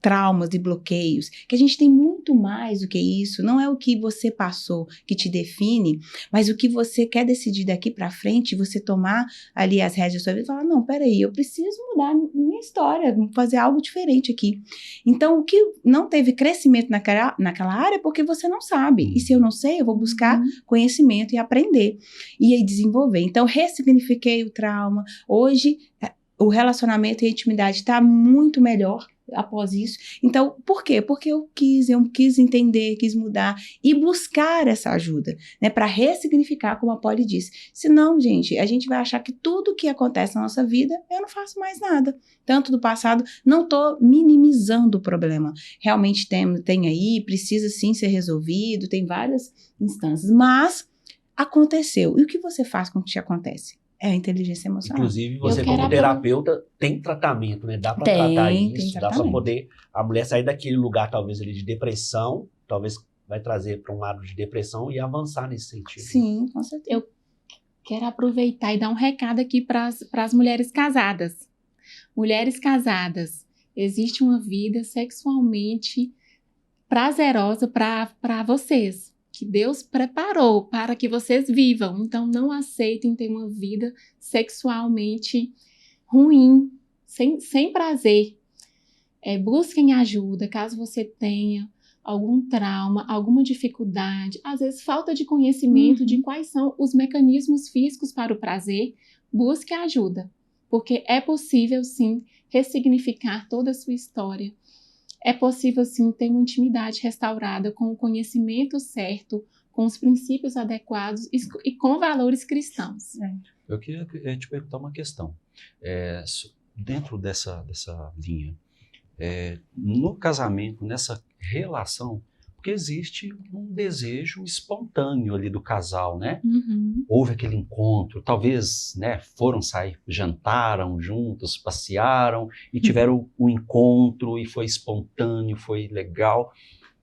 traumas e bloqueios, que a gente tem muito mais do que isso, não é o que você passou que te define, mas o que você quer decidir daqui para frente, você tomar ali as rédeas da sua vida e falar, não, peraí, eu preciso mudar minha história, fazer algo diferente aqui. Então, o que não teve crescimento naquela área é porque você não sabe, e se eu não sei, eu vou buscar conhecimento e aprender, e aí desenvolver. Então, ressignifiquei o trauma, hoje o relacionamento e a intimidade está muito melhor após isso. Então, por quê? Porque eu quis entender, quis mudar e buscar essa ajuda, né, para ressignificar, como a Polly disse. Senão, gente, a gente vai achar que tudo que acontece na nossa vida, eu não faço mais nada. Tanto do passado, não estou minimizando o problema. Realmente tem aí, precisa sim ser resolvido, tem várias instâncias, mas aconteceu. E o que você faz com o que te acontece? É a inteligência emocional. Inclusive, você como terapeuta tem tratamento, né? Dá para tratar isso, dá para poder a mulher sair daquele lugar, talvez, ali de depressão, talvez vai trazer para um lado de depressão e avançar nesse sentido. Sim, com certeza. Eu quero aproveitar e dar um recado aqui para as mulheres casadas. Mulheres casadas, existe uma vida sexualmente prazerosa para vocês, que Deus preparou para que vocês vivam. Então, não aceitem ter uma vida sexualmente ruim, sem prazer. Busquem ajuda, caso você tenha algum trauma, alguma dificuldade, às vezes falta de conhecimento de quais são os mecanismos físicos para o prazer, busque ajuda, porque é possível, sim, ressignificar toda a sua história. é possível, sim, ter uma intimidade restaurada com o conhecimento certo, com os princípios adequados e com valores cristãos. Eu queria te perguntar uma questão. Dentro dessa linha, no casamento, nessa relação, porque existe um desejo espontâneo ali do casal, né? Uhum. Houve aquele encontro, talvez, né, foram sair, jantaram juntos, passearam e tiveram o encontro e foi espontâneo, foi legal.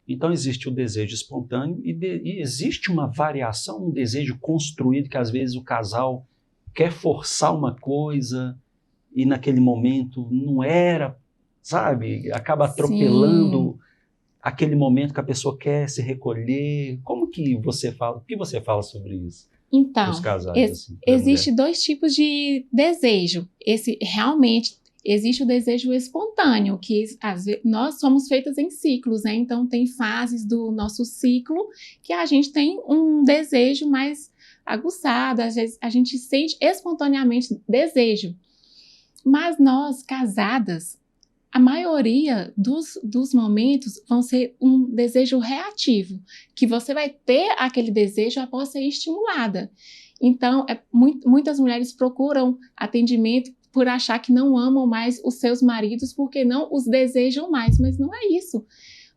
Então existe o desejo espontâneo e existe uma variação, um desejo construído que às vezes o casal quer forçar uma coisa e naquele momento não era, sabe? Acaba atropelando aquele momento que a pessoa quer se recolher. Como que você fala? O que você fala sobre isso? Então, os casais, assim, existe dois tipos de desejo. Realmente existe o desejo espontâneo, que às vezes, nós somos feitas em ciclos, né? Então tem fases do nosso ciclo que a gente tem um desejo mais aguçado, às vezes a gente sente espontaneamente desejo. Mas nós, casadas, a maioria dos momentos vão ser um desejo reativo, que você vai ter aquele desejo após ser estimulada. Então, muitas mulheres procuram atendimento por achar que não amam mais os seus maridos porque não os desejam mais, mas não é isso.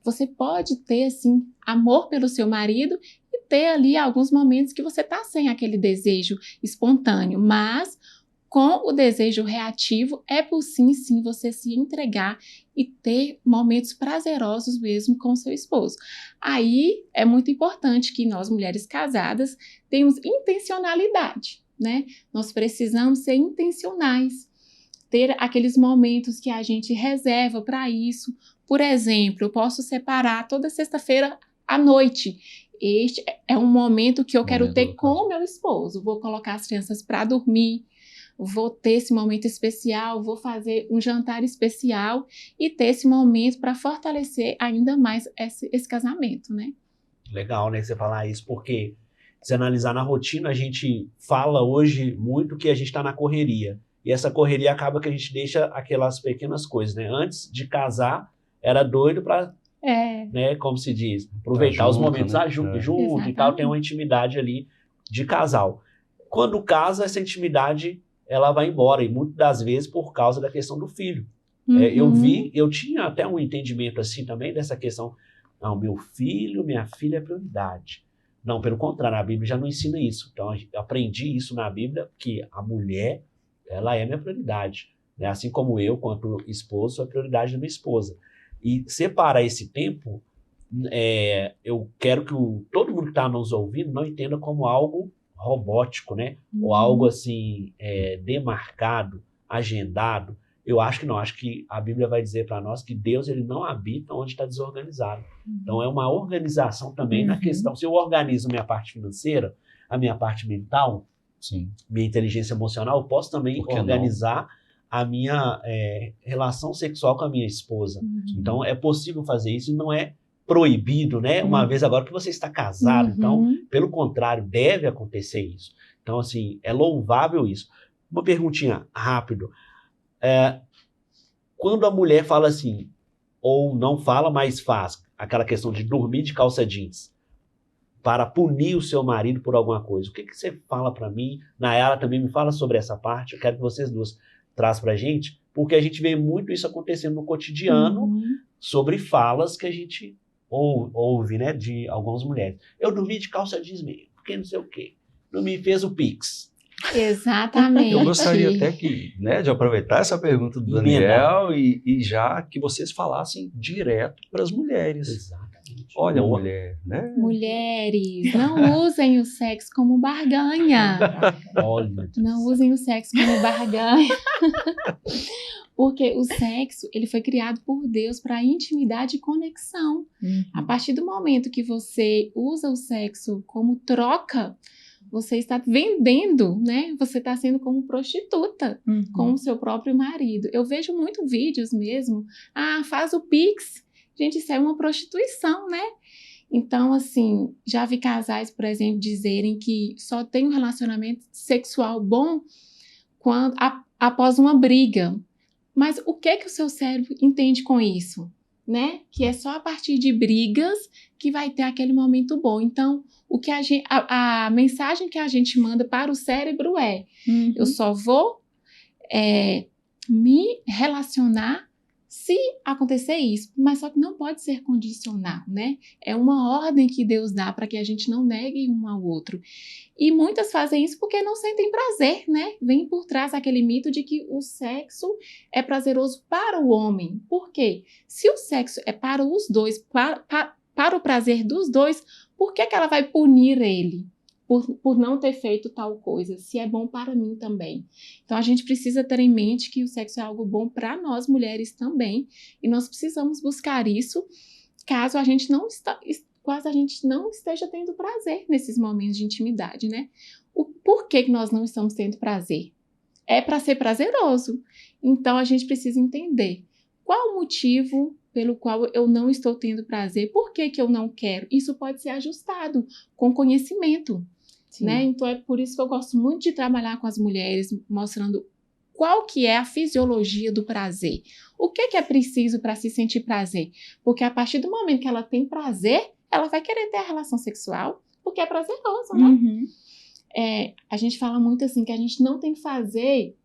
Você pode ter, assim, amor pelo seu marido e ter ali alguns momentos que você está sem aquele desejo espontâneo, mas com o desejo reativo, é possível sim você se entregar e ter momentos prazerosos mesmo com o seu esposo. Aí é muito importante que nós, mulheres casadas, tenhamos intencionalidade, né? Nós precisamos ser intencionais, ter aqueles momentos que a gente reserva para isso. Por exemplo, eu posso separar toda sexta-feira à noite. Este é um momento que eu quero ter com o meu esposo. Vou colocar as crianças para dormir, vou ter esse momento especial, vou fazer um jantar especial e ter esse momento para fortalecer ainda mais esse casamento, né? Legal, né, você falar isso, porque se analisar na rotina, a gente fala hoje muito que a gente está na correria. E essa correria acaba que a gente deixa aquelas pequenas coisas, né? Antes de casar, era doido para, né, como se diz, aproveitar os momentos, né? Junto e tal, tem uma intimidade ali de casal. Quando casa, essa intimidade ela vai embora, e muitas das vezes por causa da questão do filho. Uhum. Eu tinha até um entendimento assim também dessa questão, não, meu filho, minha filha é prioridade. Não, pelo contrário, a Bíblia já não ensina isso. Então, eu aprendi isso na Bíblia, que a mulher, ela é minha prioridade. Né? Assim como eu, quanto esposo, sou a prioridade da minha esposa. E separar esse tempo, eu quero que todo mundo que está nos ouvindo não entenda como algo robótico, né? Ou algo assim, demarcado, agendado. Eu acho que não, acho que a Bíblia vai dizer para nós que Deus ele não habita onde está desorganizado. Então é uma organização também na questão. Se eu organizo minha parte financeira, a minha parte mental, minha inteligência emocional, eu posso também organizar a minha relação sexual com a minha esposa. Então é possível fazer isso e não é proibido, né? Uma vez agora que você está casado. Então, pelo contrário, deve acontecer isso. Então, assim, é louvável isso. Uma perguntinha rápido. Quando a mulher fala assim, ou não fala, mas faz, aquela questão de dormir de calça jeans, para punir o seu marido por alguma coisa, o que você fala para mim? Nayara também me fala sobre essa parte, eu quero que vocês duas trazem pra gente, porque a gente vê muito isso acontecendo no cotidiano, sobre falas que a gente ouve, né, de algumas mulheres. Eu dormi de calça jeans mesmo, porque não sei o quê. Não me fez o Pix. Exatamente. Eu gostaria até de aproveitar essa pergunta do Daniel e já que vocês falassem direto para as mulheres. Exatamente. Olha, mulher, né? Mulheres, não usem o sexo como barganha. Olha, não usem o sexo como barganha. Porque o sexo, ele foi criado por Deus para intimidade e conexão. A partir do momento que você usa o sexo como troca, você está vendendo, né? Você está sendo como prostituta com o seu próprio marido. Eu vejo muito vídeos mesmo. Faz o Pix. Gente, isso é uma prostituição, né? Então, assim, já vi casais, por exemplo, dizerem que só tem um relacionamento sexual bom após uma briga. Mas o que o seu cérebro entende com isso? né? Que é só a partir de brigas que vai ter aquele momento bom. Então, a mensagem que a gente manda para o cérebro é: eu só vou me relacionar se acontecer isso, mas só que não pode ser condicional, né? É uma ordem que Deus dá para que a gente não negue um ao outro. E muitas fazem isso porque não sentem prazer, né? Vem por trás aquele mito de que o sexo é prazeroso para o homem. Por quê? Se o sexo é para os dois, para o prazer dos dois, por que ela vai punir ele? Por não ter feito tal coisa, se é bom para mim também. Então, a gente precisa ter em mente que o sexo é algo bom para nós mulheres também, e nós precisamos buscar isso caso a gente não esteja tendo prazer nesses momentos de intimidade, né? Por que nós não estamos tendo prazer? É para ser prazeroso. Então, a gente precisa entender qual o motivo pelo qual eu não estou tendo prazer, por que eu não quero. Isso pode ser ajustado com conhecimento. Né? Então é por isso que eu gosto muito de trabalhar com as mulheres, mostrando qual que é a fisiologia do prazer. O que é preciso para se sentir prazer? Porque a partir do momento que ela tem prazer, ela vai querer ter a relação sexual, porque é prazeroso, né? A gente fala muito assim, que a gente não tem que fazer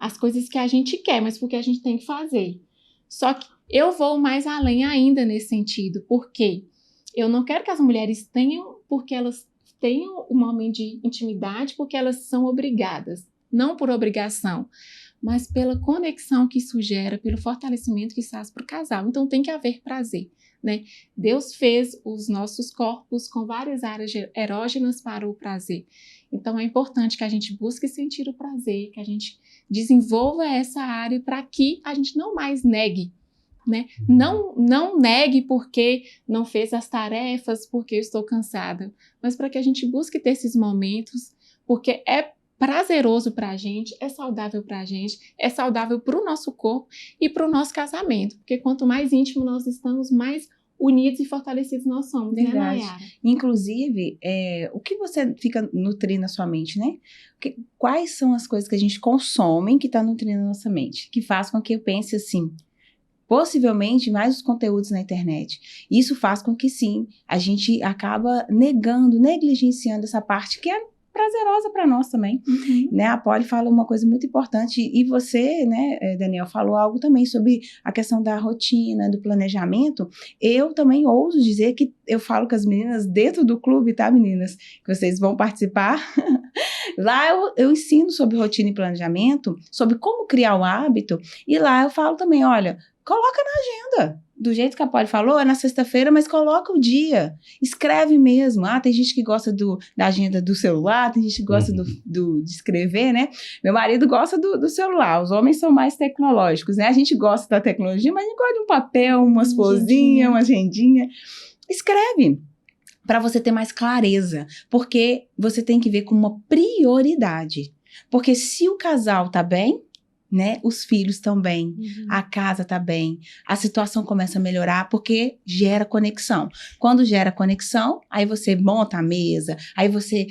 as coisas que a gente quer, mas porque a gente tem que fazer. Só que eu vou mais além ainda nesse sentido, porque eu não quero que as mulheres tenham, porque elas tenham um momento de intimidade porque elas são obrigadas, não por obrigação, mas pela conexão que isso gera, pelo fortalecimento que isso faz para o casal. Então tem que haver prazer, né? Deus fez os nossos corpos com várias áreas erógenas para o prazer. Então é importante que a gente busque sentir o prazer, que a gente desenvolva essa área para que a gente não mais negue, né? Não negue porque não fez as tarefas, porque eu estou cansada, mas para que a gente busque ter esses momentos, porque é prazeroso para a gente, é saudável para a gente, é saudável para o nosso corpo e para o nosso casamento, porque quanto mais íntimo nós estamos, mais unidos e fortalecidos nós somos, verdade, né, Nayara? Inclusive, o que você fica nutrindo na sua mente, né? Quais são as coisas que a gente consome que está nutrindo a nossa mente, que faz com que eu pense assim, possivelmente mais os conteúdos na internet. Isso faz com que, sim, a gente acaba negligenciando essa parte que é prazerosa para nós também. Né? A Polly fala uma coisa muito importante, e você, né, Daniel, falou algo também sobre a questão da rotina, do planejamento. Eu também ouso dizer que eu falo com as meninas dentro do clube, tá, meninas? Que vocês vão participar. Lá eu ensino sobre rotina e planejamento, sobre como criar o hábito, e lá eu falo também, olha, coloca na agenda, do jeito que a Polly falou, é na sexta-feira, mas coloca o dia, escreve mesmo. Tem gente que gosta da agenda do celular, tem gente que gosta de escrever, né? Meu marido gosta do celular, os homens são mais tecnológicos, né? A gente gosta da tecnologia, mas a gente gosta de um papel, umas florzinhas, uma agendinha. Escreve, para você ter mais clareza, porque você tem que ver como uma prioridade. Porque se o casal tá bem, né, os filhos estão bem, a casa está bem, a situação começa a melhorar porque gera conexão. Quando gera conexão, aí você monta a mesa, aí você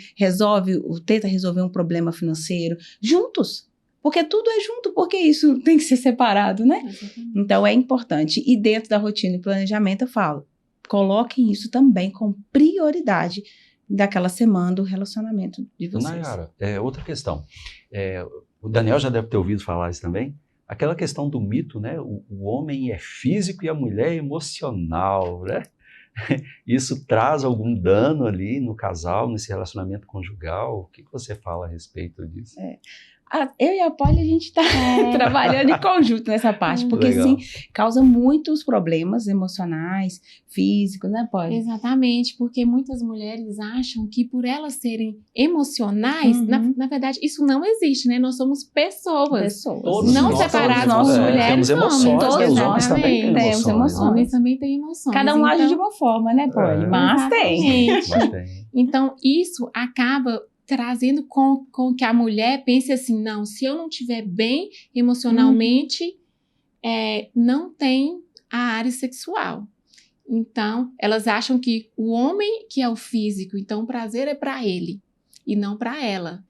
tenta resolver um problema financeiro juntos. Porque tudo é junto, porque isso tem que ser separado, né? Então é importante. E dentro da rotina e planejamento eu falo, coloquem isso também como prioridade daquela semana do relacionamento de vocês. Nayara, outra questão. O Daniel já deve ter ouvido falar isso também. Aquela questão do mito, né? O homem é físico e a mulher é emocional, né? Isso traz algum dano ali no casal, nesse relacionamento conjugal? O que você fala a respeito disso? Eu e a Polly, a gente está trabalhando em conjunto nessa parte, porque sim, causa muitos problemas emocionais, físicos, né, Polly? Exatamente, porque muitas mulheres acham que por elas serem emocionais, na verdade, isso não existe, né? Nós somos pessoas. Todos não separados por mulheres. Temos emoções, todos os homens também têm emoções. Os homens também têm emoções. Cada um age de uma forma, né, Polly? Mas tem. Então, isso acaba trazendo com que a mulher pense assim, não, se eu não estiver bem emocionalmente, não tem a área sexual. Então, elas acham que o homem que é o físico, então o prazer é para ele e não para ela.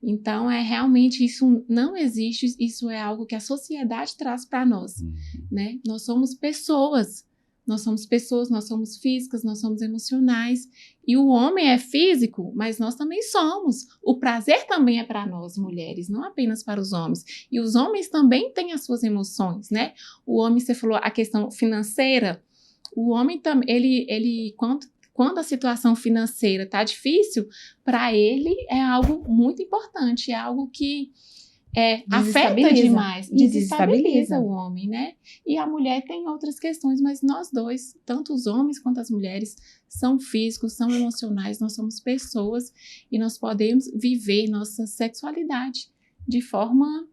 Então, realmente isso não existe, isso é algo que a sociedade traz para nós, né? Nós somos pessoas, nós somos físicas, nós somos emocionais, e o homem é físico, mas nós também somos. O prazer também é para nós, mulheres, não apenas para os homens. E os homens também têm as suas emoções, né? O homem, você falou a questão financeira, o homem também, ele quando a situação financeira está difícil, para ele é algo muito importante, é algo que afeta demais, desestabiliza o homem, né? E a mulher tem outras questões, mas nós dois, tanto os homens quanto as mulheres, são físicos, são emocionais, nós somos pessoas e nós podemos viver nossa sexualidade de forma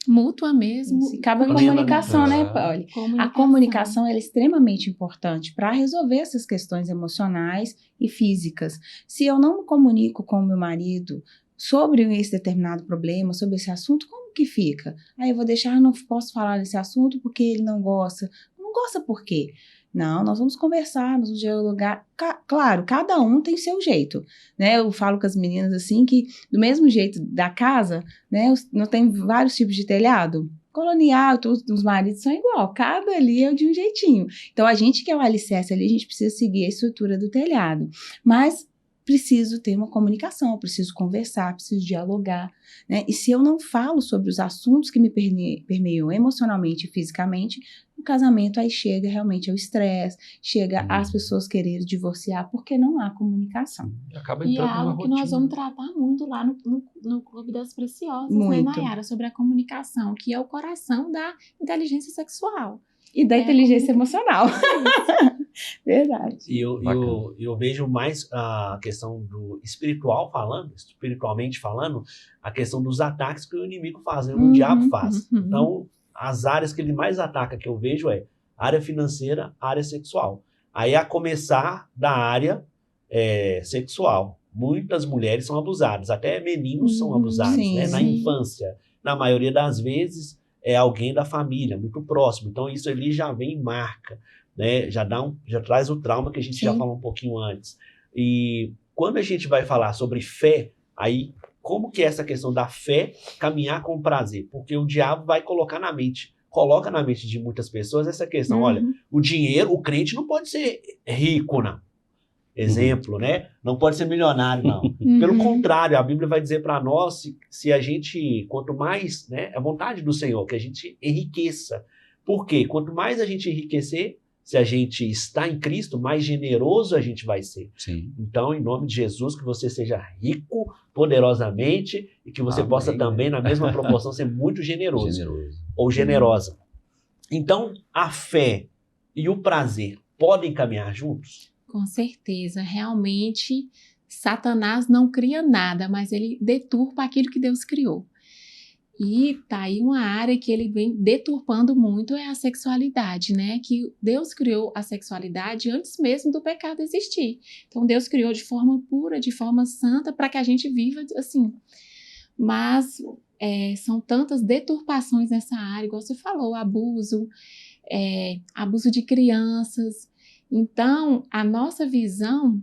mútua mesmo. E cabe a comunicação, né, Polly? A comunicação é extremamente importante para resolver essas questões emocionais e físicas. Se eu não me comunico com o meu marido sobre esse determinado problema, sobre esse assunto, como que fica? Aí eu vou deixar, não posso falar desse assunto porque ele não gosta. Não gosta por quê? Não, nós vamos conversar, nós vamos dialogar. Claro, cada um tem seu jeito, né? Eu falo com as meninas assim que do mesmo jeito da casa, né? Não tem vários tipos de telhado? Colonial, todos os maridos são igual, cada ali é de um jeitinho. Então, a gente que é o alicerce ali, a gente precisa seguir a estrutura do telhado. Mas preciso ter uma comunicação, preciso conversar, preciso dialogar, né? E se eu não falo sobre os assuntos que me permeiam emocionalmente e fisicamente, o casamento aí chega realmente ao estresse, chega às pessoas quererem divorciar porque não há comunicação. E é algo que nós vamos tratar muito lá no Clube das Preciosas, né, Nayara, sobre a comunicação, que é o coração da inteligência sexual. E da inteligência emocional. Verdade. E eu vejo mais a questão do espiritualmente falando, a questão dos ataques que o inimigo faz, né? O diabo faz. Então, as áreas que ele mais ataca que eu vejo é área financeira, área sexual. Aí a começar da área sexual. Muitas mulheres são abusadas, até meninos são abusados, né? Na infância. Na maioria das vezes é alguém da família, muito próximo. Então isso ali já vem em marca, né? Já traz o trauma que a gente já falou um pouquinho antes. E quando a gente vai falar sobre fé, aí como que é essa questão da fé caminhar com prazer? Porque o diabo vai coloca na mente de muitas pessoas essa questão, olha, o dinheiro, o crente não pode ser rico, não. Exemplo, né? Não pode ser milionário, não. Pelo contrário, a Bíblia vai dizer para nós se a gente, quanto mais, né, a vontade do Senhor, que a gente enriqueça. Por quê? Quanto mais a gente enriquecer, se a gente está em Cristo, mais generoso a gente vai ser. Sim. Então, em nome de Jesus, que você seja rico poderosamente e que você possa também, na mesma proporção, ser muito generoso. Ou generosa. Então, a fé e o prazer podem caminhar juntos? Com certeza, realmente Satanás não cria nada, mas ele deturpa aquilo que Deus criou. E tá aí uma área que ele vem deturpando muito, é a sexualidade, né? Que Deus criou a sexualidade antes mesmo do pecado existir. Então Deus criou de forma pura, de forma santa, para que a gente viva assim. Mas são tantas deturpações nessa área, igual você falou, abuso de crianças. Então, a nossa visão,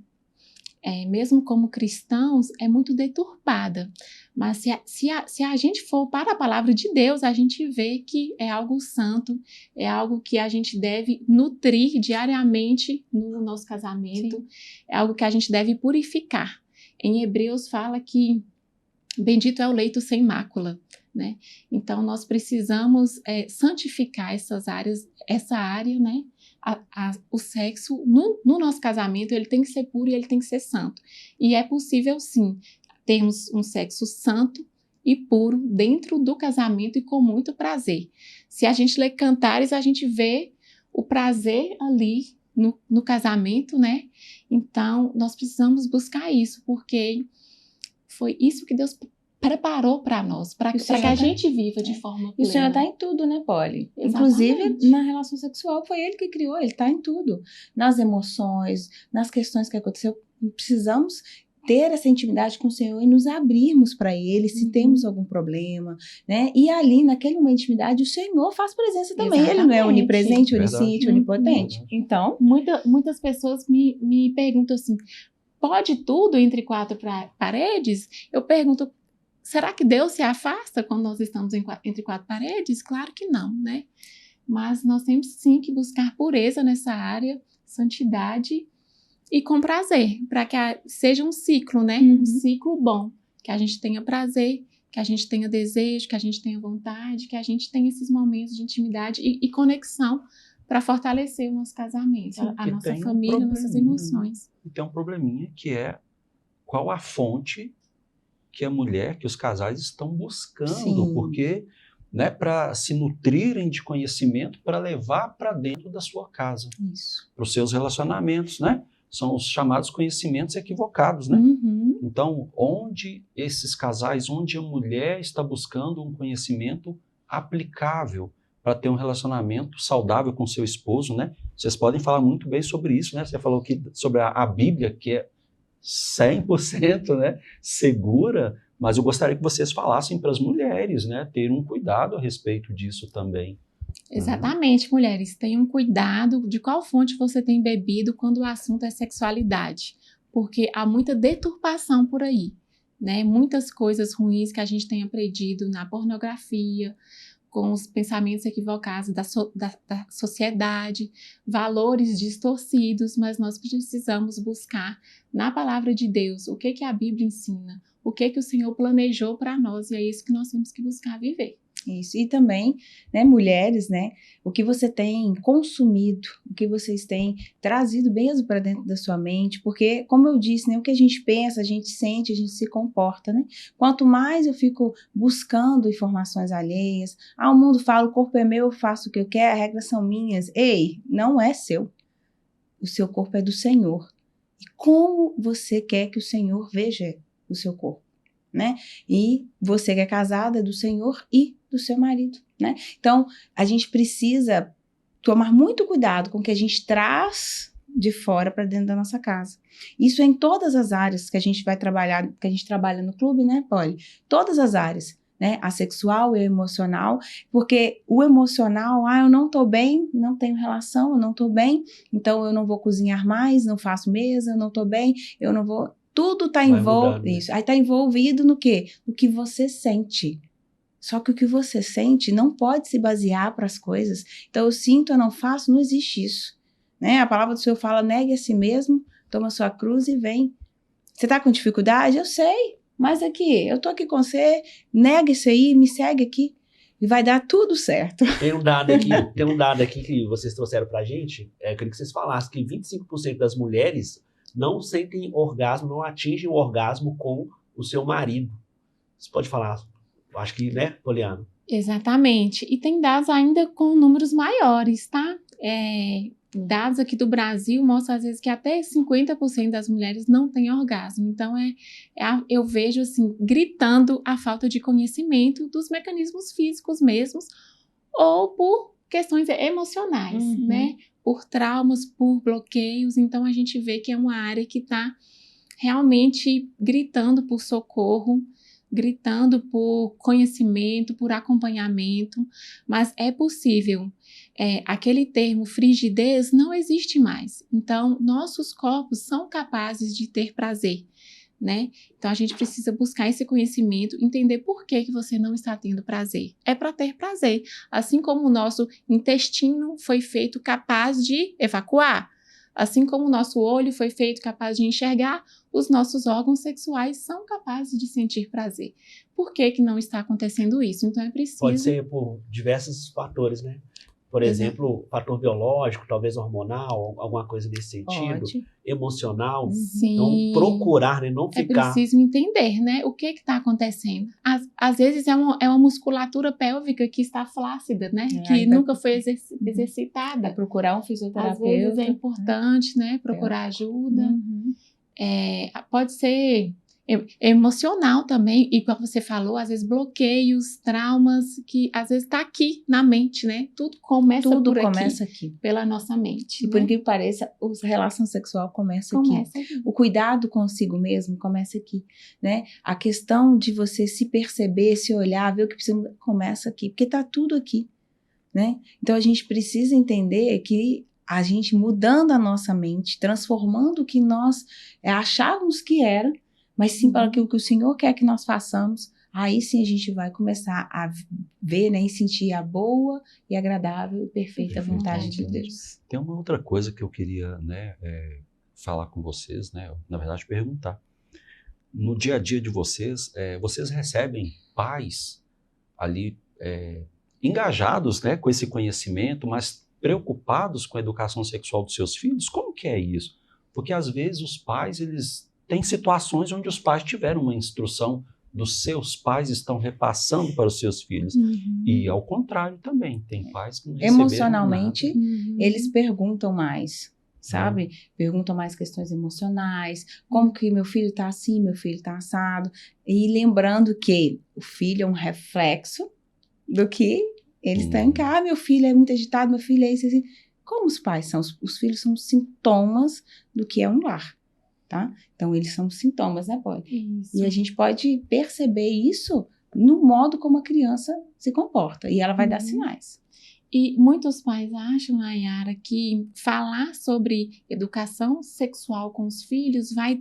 mesmo como cristãos, é muito deturpada. Mas se a gente for para a palavra de Deus, a gente vê que é algo santo, é algo que a gente deve nutrir diariamente no nosso casamento, é algo que a gente deve purificar. Em Hebreus fala que bendito é o leito sem mácula, né? Então, nós precisamos santificar essa área, né? O sexo no nosso casamento, ele tem que ser puro e ele tem que ser santo. E é possível, sim, termos um sexo santo e puro dentro do casamento e com muito prazer. Se a gente lê Cantares, a gente vê o prazer ali no casamento, né? Então, nós precisamos buscar isso, porque foi isso que Deus preparou para nós, para que a gente viva de forma plena. E o Senhor está em tudo, né, Polly? Inclusive, na relação sexual, foi Ele que criou, Ele está em tudo. Nas emoções, nas questões que aconteceu, precisamos ter essa intimidade com o Senhor e nos abrirmos para Ele, se temos algum problema, né? E ali, naquele momento de intimidade, o Senhor faz presença também. Ele não é onipresente, onisciente, onipotente? Então, muitas pessoas me perguntam assim, pode tudo entre quatro paredes? Eu pergunto, será que Deus se afasta quando nós estamos entre quatro paredes? Claro que não, né? Mas nós temos sim que buscar pureza nessa área, santidade e com prazer, para que seja um ciclo, né? Um ciclo bom, que a gente tenha prazer, que a gente tenha desejo, que a gente tenha vontade, que a gente tenha esses momentos de intimidade e conexão para fortalecer o nosso casamento, Sim, a nossa família, nossas emoções. E tem um probleminha que é qual a fonte que a mulher, que os casais estão buscando, Sim. porque, né, para se nutrirem de conhecimento para levar para dentro da sua casa, para os seus relacionamentos, né? São os chamados conhecimentos equivocados, né? Então, onde esses casais, onde a mulher está buscando um conhecimento aplicável para ter um relacionamento saudável com seu esposo, né? Vocês podem falar muito bem sobre isso, né? Você falou que sobre a Bíblia, que é 100%, né, segura, mas eu gostaria que vocês falassem para as mulheres, né, ter um cuidado a respeito disso também. Exatamente, mulheres, tenham cuidado de qual fonte você tem bebido quando o assunto é sexualidade, porque há muita deturpação por aí, né? Muitas coisas ruins que a gente tem aprendido na pornografia, com os pensamentos equivocados da sociedade, valores distorcidos, mas nós precisamos buscar na palavra de Deus o que a Bíblia ensina, o que o Senhor planejou para nós, e é isso que nós temos que buscar viver. Isso, e também, né, mulheres, né, o que você tem consumido, o que vocês têm trazido mesmo para dentro da sua mente, porque, como eu disse, né, o que a gente pensa, a gente sente, a gente se comporta, né, quanto mais eu fico buscando informações alheias, o mundo fala, o corpo é meu, eu faço o que eu quero, as regras são minhas, ei, não é seu, o seu corpo é do Senhor, e como você quer que o Senhor veja o seu corpo, né, e você que é casada é do Senhor e do seu marido, né? Então, a gente precisa tomar muito cuidado com o que a gente traz de fora para dentro da nossa casa. Isso é em todas as áreas que a gente vai trabalhar, que a gente trabalha no clube, né, Polly? Todas as áreas, né? A sexual e a emocional, porque o emocional, eu não tô bem, não tenho relação, eu não tô bem, então eu não vou cozinhar mais, não faço mesa, eu não tô bem, eu não vou... Tudo está envolvido, né? Isso. Aí está envolvido no quê? No que você sente. Só que o que você sente não pode se basear para as coisas. Então, eu sinto, eu não faço, não existe isso. Né? A palavra do Senhor fala, negue a si mesmo, toma sua cruz e vem. Você está com dificuldade? Eu sei, mas aqui, eu estou aqui com você, nega isso aí, me segue aqui e vai dar tudo certo. Tem um dado aqui que vocês trouxeram para a gente, eu queria que vocês falassem que 25% das mulheres não sentem orgasmo, não atingem o orgasmo com o seu marido. Você pode falar? Acho que, né, Poliana? Exatamente. E tem dados ainda com números maiores, tá? Dados aqui do Brasil mostram, às vezes, que até 50% das mulheres não têm orgasmo. Então, eu vejo, assim, gritando a falta de conhecimento dos mecanismos físicos mesmos, ou por questões emocionais, né? Por traumas, por bloqueios. Então, a gente vê que é uma área que está realmente gritando por socorro, gritando por conhecimento, por acompanhamento, mas é possível. Aquele termo frigidez não existe mais. Então, nossos corpos são capazes de ter prazer, né? Então, a gente precisa buscar esse conhecimento, entender por que você não está tendo prazer. É para ter prazer. Assim como o nosso intestino foi feito capaz de evacuar, assim como o nosso olho foi feito capaz de enxergar, os nossos órgãos sexuais são capazes de sentir prazer. Por que não está acontecendo isso? Então é preciso... Pode ser por diversos fatores, né? Por exemplo, fator biológico, talvez hormonal, alguma coisa nesse sentido. Pode. Emocional. Sim. Então, procurar, né? Não ficar... É preciso entender, né? O que está acontecendo. Às vezes é uma musculatura pélvica que está flácida, né? Que nunca foi exercitada. Procurar um fisioterapeuta. Às vezes é importante, né? Procurar ajuda. Pode ser emocional também, e como você falou, às vezes bloqueios, traumas, que às vezes está aqui na mente, né? Tudo começa aqui, pela nossa mente. E por que pareça, a relação sexual começa aqui. O cuidado consigo mesmo começa aqui, né? A questão de você se perceber, se olhar, ver o que precisa, começa aqui, porque está tudo aqui, né? Então a gente precisa entender que a gente mudando a nossa mente, transformando o que nós achávamos que era, mas sim para aquilo que o Senhor quer que nós façamos, aí sim a gente vai começar a ver, né, e sentir a boa e agradável e perfeita vontade de Deus. Tem uma outra coisa que eu queria, né, falar com vocês, né, na verdade perguntar. No dia a dia de vocês, vocês recebem pais ali engajados, né, com esse conhecimento, mas preocupados com a educação sexual dos seus filhos? Como que é isso? Porque às vezes os pais, eles têm situações onde os pais tiveram uma instrução dos seus pais, estão repassando para os seus filhos. E ao contrário também, tem pais que não receberam emocionalmente, nada. eles perguntam mais, sabe? Perguntam mais questões emocionais, como que meu filho tá assim, meu filho tá assado. E lembrando que o filho é um reflexo do que eles estão em casa. Meu filho é muito agitado, meu filho é isso, assim. Como os pais são? Os filhos são sintomas do que é um lar, tá? Então, eles são sintomas, né, Polly? E a gente pode perceber isso no modo como a criança se comporta. E ela vai dar sinais. E muitos pais acham, Nayara, que falar sobre educação sexual com os filhos vai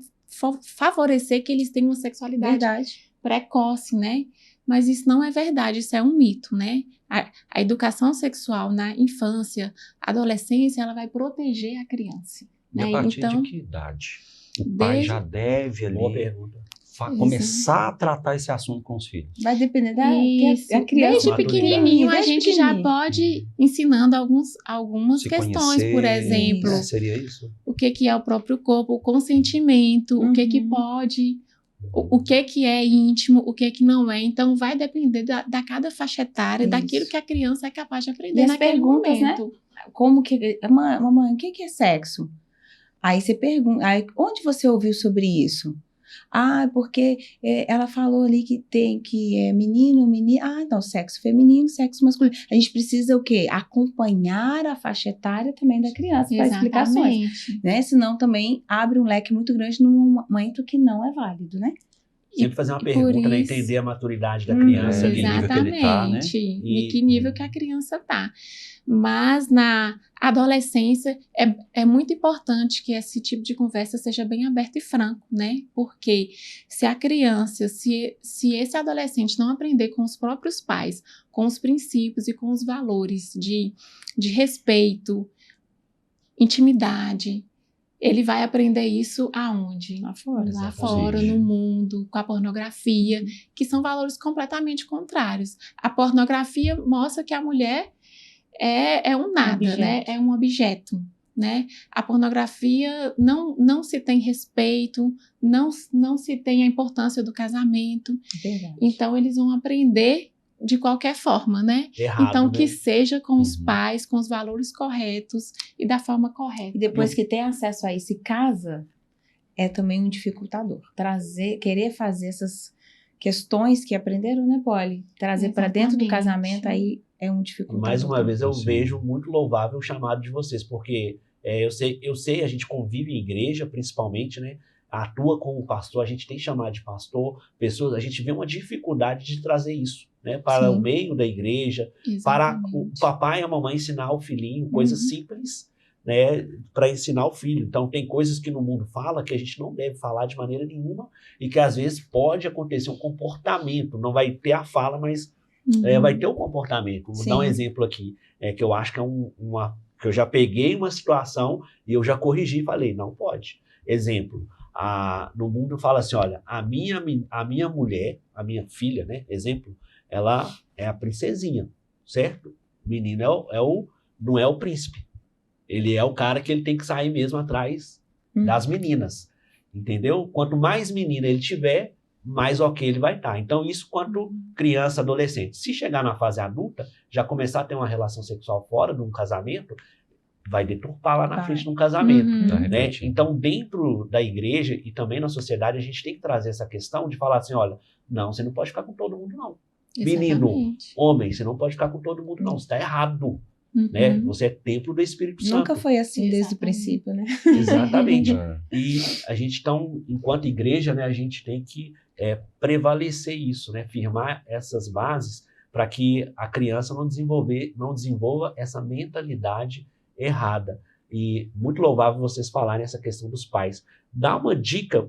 favorecer que eles tenham uma sexualidade precoce, né? Mas isso não é verdade, isso é um mito, né? A educação sexual na infância, adolescência, ela vai proteger a criança. E né? a partir Então, de que idade o pai já deve ali começar a tratar esse assunto com os filhos? Vai depender da criança. Desde pequenininho, a gente já pode ensinando algumas questões, por exemplo. Seria isso? O que é o próprio corpo, o consentimento, o que pode... O que é íntimo, o que não é. Então, vai depender da cada faixa etária, daquilo que a criança é capaz de aprender naquele momento. Né? Como que... Mamãe, o que é sexo? Aí você pergunta... onde você ouviu sobre isso? Porque ela falou ali que é menino, menina. Então, sexo feminino, sexo masculino. A gente precisa o quê? Acompanhar a faixa etária também da criança para explicações. Né? Senão também abre um leque muito grande num momento que não é válido, né? Sempre fazer uma pergunta, né? Entender a maturidade da criança. Exatamente. Que nível que ele tá, né? E que nível que a criança está. Mas na adolescência é muito importante que esse tipo de conversa seja bem aberto e franco, né? Porque se a criança, se esse adolescente não aprender com os próprios pais, com os princípios e com os valores de respeito, intimidade, ele vai aprender isso aonde? Lá fora. Lá fora, no mundo, com a pornografia, que são valores completamente contrários. A pornografia mostra que a mulher é um nada, né? É um objeto, né? A pornografia não se tem respeito, não se tem a importância do casamento. Verdade. Então, eles vão aprender de qualquer forma, né? Então, que seja com os pais, com os valores corretos e da forma correta. E depois que tem acesso a isso e casa, é também um dificultador. Querer fazer essas questões que aprenderam, né, Polly? Trazer para dentro do casamento, aí é um dificultador. Mais uma vez, eu vejo muito louvável o chamado de vocês, porque eu sei, a gente convive em igreja, principalmente, né? Atua como pastor, a gente tem chamado de pastor, pessoas, a gente vê uma dificuldade de trazer isso, né, para o meio da igreja, para o papai e a mamãe ensinar o filhinho, coisas simples, né, para ensinar o filho. Então, tem coisas que no mundo fala que a gente não deve falar de maneira nenhuma e que às vezes pode acontecer um comportamento, não vai ter a fala, mas vai ter um comportamento. Vou dar um exemplo aqui, que eu acho que é que eu já peguei uma situação e eu já corrigi e falei, não pode. Exemplo, no mundo fala assim, olha, a minha mulher, a minha filha, né, exemplo, ela é a princesinha, certo? O menino não é o príncipe. Ele é o cara que ele tem que sair mesmo atrás das meninas, entendeu? Quanto mais menina ele tiver, mais ok ele vai estar. Então, isso quanto criança, adolescente. Se chegar na fase adulta, já começar a ter uma relação sexual fora de um casamento, vai deturpar lá na frente de um casamento. Né? Então, dentro da igreja e também na sociedade, a gente tem que trazer essa questão de falar assim, olha, não, você não pode ficar com todo mundo, não. Menino, homem, você não pode ficar com todo mundo, não. Você está errado. Né? Você é templo do Espírito Santo. Nunca foi assim desde o princípio, né? Exatamente. E a gente, então, enquanto igreja, né, a gente tem que prevalecer isso, né? Firmar essas bases para que a criança não desenvolva essa mentalidade errada. E muito louvável vocês falarem essa questão dos pais.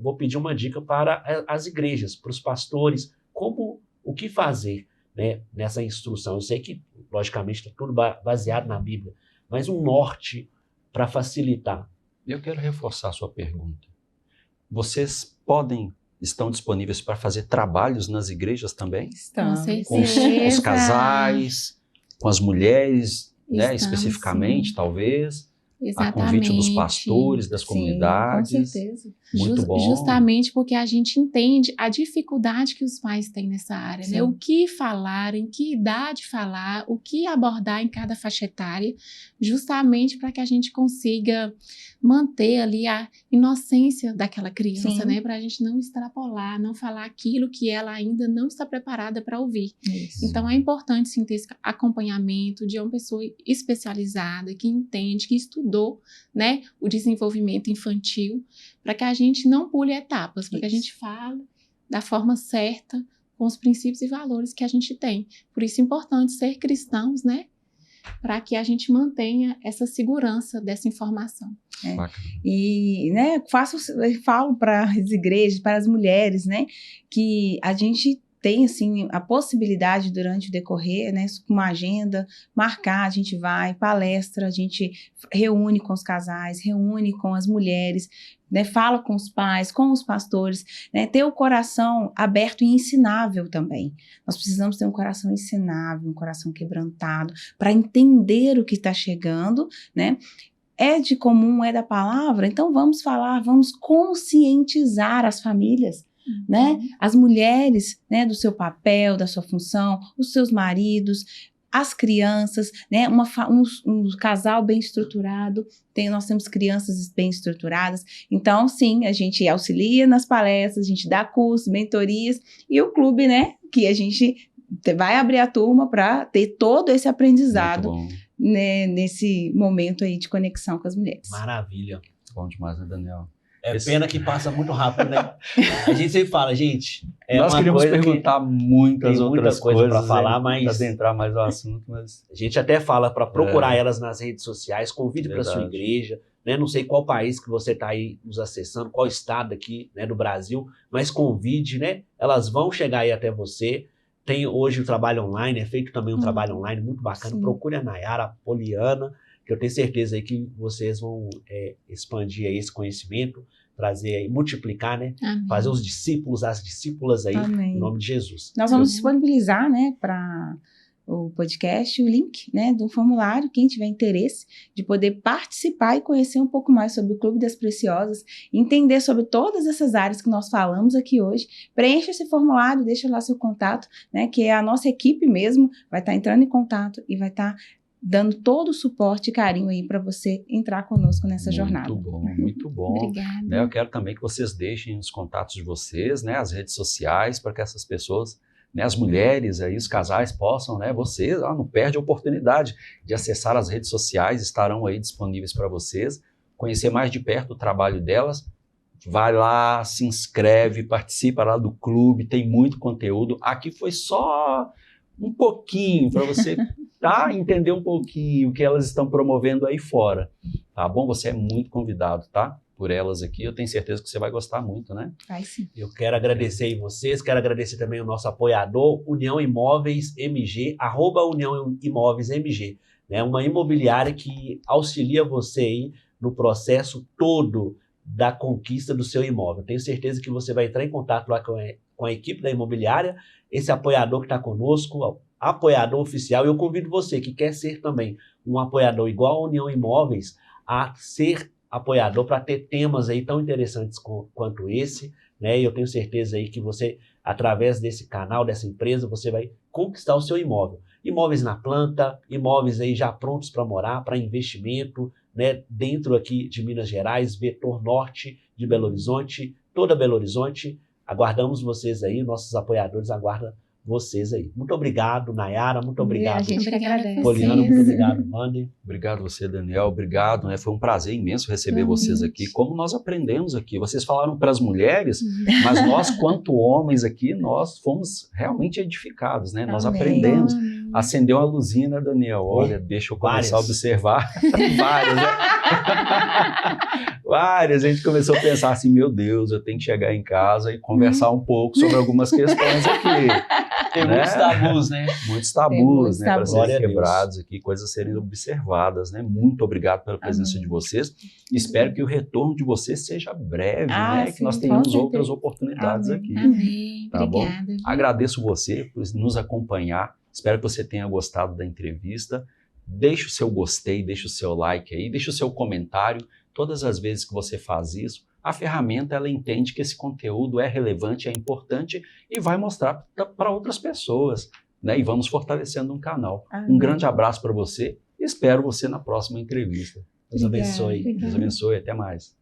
Vou pedir uma dica para as igrejas, para os pastores, como o que fazer, né, nessa instrução. Eu sei que, logicamente, está tudo baseado na Bíblia, mas um norte para facilitar. Eu quero reforçar a sua pergunta. Vocês estão disponíveis para fazer trabalhos nas igrejas também? Estamos. Com os casais, com as mulheres, né, Estamos, especificamente, sim. Talvez. Exatamente. A convite dos pastores, das comunidades. Com certeza. Muito bom. Justamente porque a gente entende a dificuldade que os pais têm nessa área, né? O que falar, em que idade falar, o que abordar em cada faixa etária, justamente para que a gente consiga manter ali a inocência daquela criança, né? Para a gente não extrapolar, não falar aquilo que ela ainda não está preparada para ouvir. Isso. Então é importante sim ter esse acompanhamento de uma pessoa especializada, que entende, que estudou, né, o desenvolvimento infantil, para que a gente não pule etapas, para que a gente fale da forma certa, com os princípios e valores que a gente tem. Por isso é importante ser cristãos, né, para que a gente mantenha essa segurança dessa informação. E, né, falo para as igrejas, para as mulheres, né, que a gente tem, assim, a possibilidade durante o decorrer, né, com uma agenda, marcar, a gente vai, palestra, a gente reúne com os casais, reúne com as mulheres, né, fala com os pais, com os pastores, né, ter o coração aberto e ensinável também. Nós precisamos ter um coração ensinável, um coração quebrantado, para entender o que está chegando, né. É de comum, é da palavra, então vamos falar, vamos conscientizar as famílias, né? As mulheres, né, do seu papel, da sua função, os seus maridos, as crianças, né, um casal bem estruturado, nós temos crianças bem estruturadas, então sim, a gente auxilia nas palestras, a gente dá cursos, mentorias, e o clube, né, que a gente vai abrir a turma para ter todo esse aprendizado, né, nesse momento aí de conexão com as mulheres. Maravilha. Bom demais, né, Daniel? É pena que passa muito rápido, né? A gente sempre fala, gente... Nós queríamos perguntar muitas outras coisas para falar, mas adentrar mais no assunto, mas... A gente até fala para procurar elas nas redes sociais, convide para sua igreja, né? Não sei qual país que você está aí nos acessando, qual estado aqui, né, do Brasil, mas convide, né? Elas vão chegar aí até você. Tem hoje o trabalho online, é feito também um trabalho online muito bacana. Sim. Procure a Nayara, a Poliana, que eu tenho certeza aí que vocês vão expandir aí esse conhecimento, trazer aí, multiplicar, né? Amém. Fazer os discípulos, as discípulas aí, Amém. Em nome de Jesus. Nós vamos disponibilizar, né, para o podcast, o link, né, do formulário, quem tiver interesse de poder participar e conhecer um pouco mais sobre o Clube das Preciosas, entender sobre todas essas áreas que nós falamos aqui hoje. Preencha esse formulário, deixa lá seu contato, né, que é a nossa equipe mesmo, vai estar entrando em contato e vai estar dando todo o suporte e carinho aí para você entrar conosco nessa jornada. Muito bom, muito bom. Obrigada. Né, eu quero também que vocês deixem os contatos de vocês, né, as redes sociais, para que essas pessoas, né, as mulheres, aí, os casais possam, né, vocês, não perde a oportunidade de acessar as redes sociais, estarão aí disponíveis para vocês, conhecer mais de perto o trabalho delas. Vai lá, se inscreve, participa lá do clube, tem muito conteúdo. Aqui foi só um pouquinho para você entender um pouquinho o que elas estão promovendo aí fora, tá bom? Você é muito convidado, tá? Por elas aqui, eu tenho certeza que você vai gostar muito, né? Vai sim. Eu quero agradecer aí vocês, quero agradecer também o nosso apoiador, União Imóveis MG, @União Imóveis MG, né? Uma imobiliária que auxilia você aí no processo todo da conquista do seu imóvel. Tenho certeza que você vai entrar em contato lá com a equipe da imobiliária, esse apoiador que está conosco, apoiador oficial, e eu convido você que quer ser também um apoiador igual a União Imóveis, a ser apoiador para ter temas aí tão interessantes quanto esse, né? E eu tenho certeza aí que você, através desse canal, dessa empresa, você vai conquistar o seu imóvel. Imóveis na planta, imóveis aí já prontos para morar, para investimento, né? Dentro aqui de Minas Gerais, vetor norte de Belo Horizonte, toda Belo Horizonte. Aguardamos vocês aí, nossos apoiadores aguardam vocês aí. Muito obrigado, Nayara, muito obrigado. A gente agradece. Poliana, muito obrigado, Wander. Obrigado você, Daniel, obrigado, né? Foi um prazer imenso receber vocês aqui, como nós aprendemos aqui. Vocês falaram para as mulheres, mas nós, quanto homens aqui, nós fomos realmente edificados, né? Nós aprendemos. Acendeu uma luzinha, né, Daniel? Olha, deixa eu começar a observar. Várias, né? Várias. A gente começou a pensar assim, meu Deus, eu tenho que chegar em casa e conversar um pouco sobre algumas questões aqui. Tem muitos tabus, né? Muitos tabus, né? Para serem Glória a quebrados aqui, coisas a serem observadas, né? Muito obrigado pela presença de vocês. Espero que o retorno de vocês seja breve, né? Sim, que nós tenhamos outras oportunidades aqui. Amém. Tá Obrigada. bom? Agradeço você por nos acompanhar. Espero que você tenha gostado da entrevista. Deixe o seu gostei, deixe o seu like aí, deixe o seu comentário. Todas as vezes que você faz isso, a ferramenta ela entende que esse conteúdo é relevante, é importante e vai mostrar para outras pessoas, né? E vamos fortalecendo um canal. Um grande abraço para você e espero você na próxima entrevista. Deus abençoe. Deus abençoe, até mais.